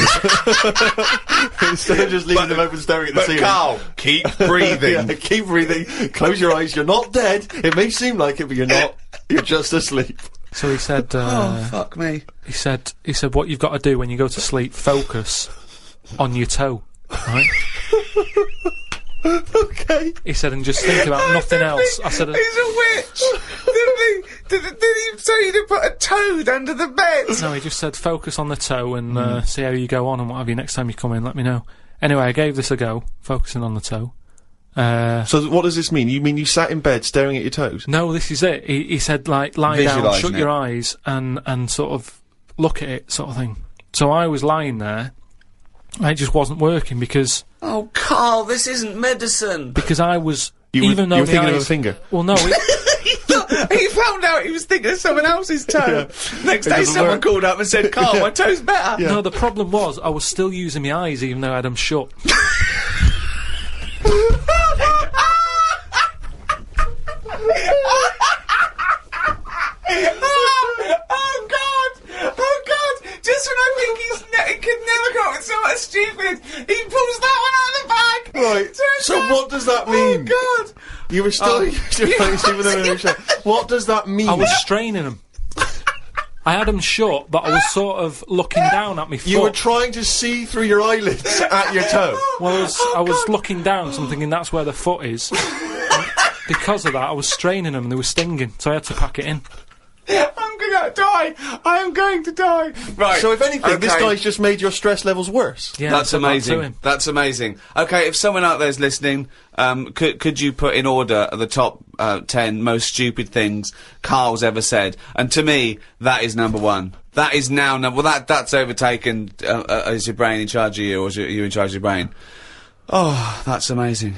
Instead of just leaving them open staring at the ceiling. Carl, keep breathing. Yeah, keep breathing. Close your eyes. You're not dead. It may seem like it, but you're not. You're just asleep. so he said, Oh, fuck me. he said, what you've got to do when you go to sleep, focus on your toe. Right? Okay. He said, and just think about nothing else. I said, He's a witch. Did he say you to put a toad under the bed? no, he just said, focus on the toe and see how you go on and what have you. Next time you come in, let me know. Anyway, I gave this a go, focusing on the toe. So what does this mean? You mean you sat in bed staring at your toes? No, this is it. He said, like, lie down, Visualising shut it. your eyes, and sort of look at it, sort of thing. So I was lying there, and it just wasn't working because Oh, Carl, this isn't medicine. I was, You even were though the thinking eyes, of a finger. well, no, He found out he was thinking of someone else's toe. Next It day, doesn't someone work. called up and said, Carl, my toe's better. no, the problem was I was still using my eyes even though I had them shut. Oh God! Just when I think he could never come up with something stupid, he pulls that one out of the bag. Right. So what does that mean? Oh God! You were still. What does that mean? I was straining them. I had them shut, but I was sort of looking down at my foot. You were trying to see through your eyelids at your toe. Well, I was looking down, so I'm thinking that's where the foot is. Because of that, I was straining them and they were stinging, so I had to pack it in. I'm gonna die. I am going to die. Right. So if anything, this okay. guy's just made your stress levels worse. Yeah, That's I said that to amazing. him. That's amazing. Okay, if someone out there's listening, could you put in order the top 10 most stupid things Karl's ever said? And to me, that is number 1. That is now number. Well, that's overtaken. Is your brain in charge of you, or is you in charge of your brain? Oh, that's amazing.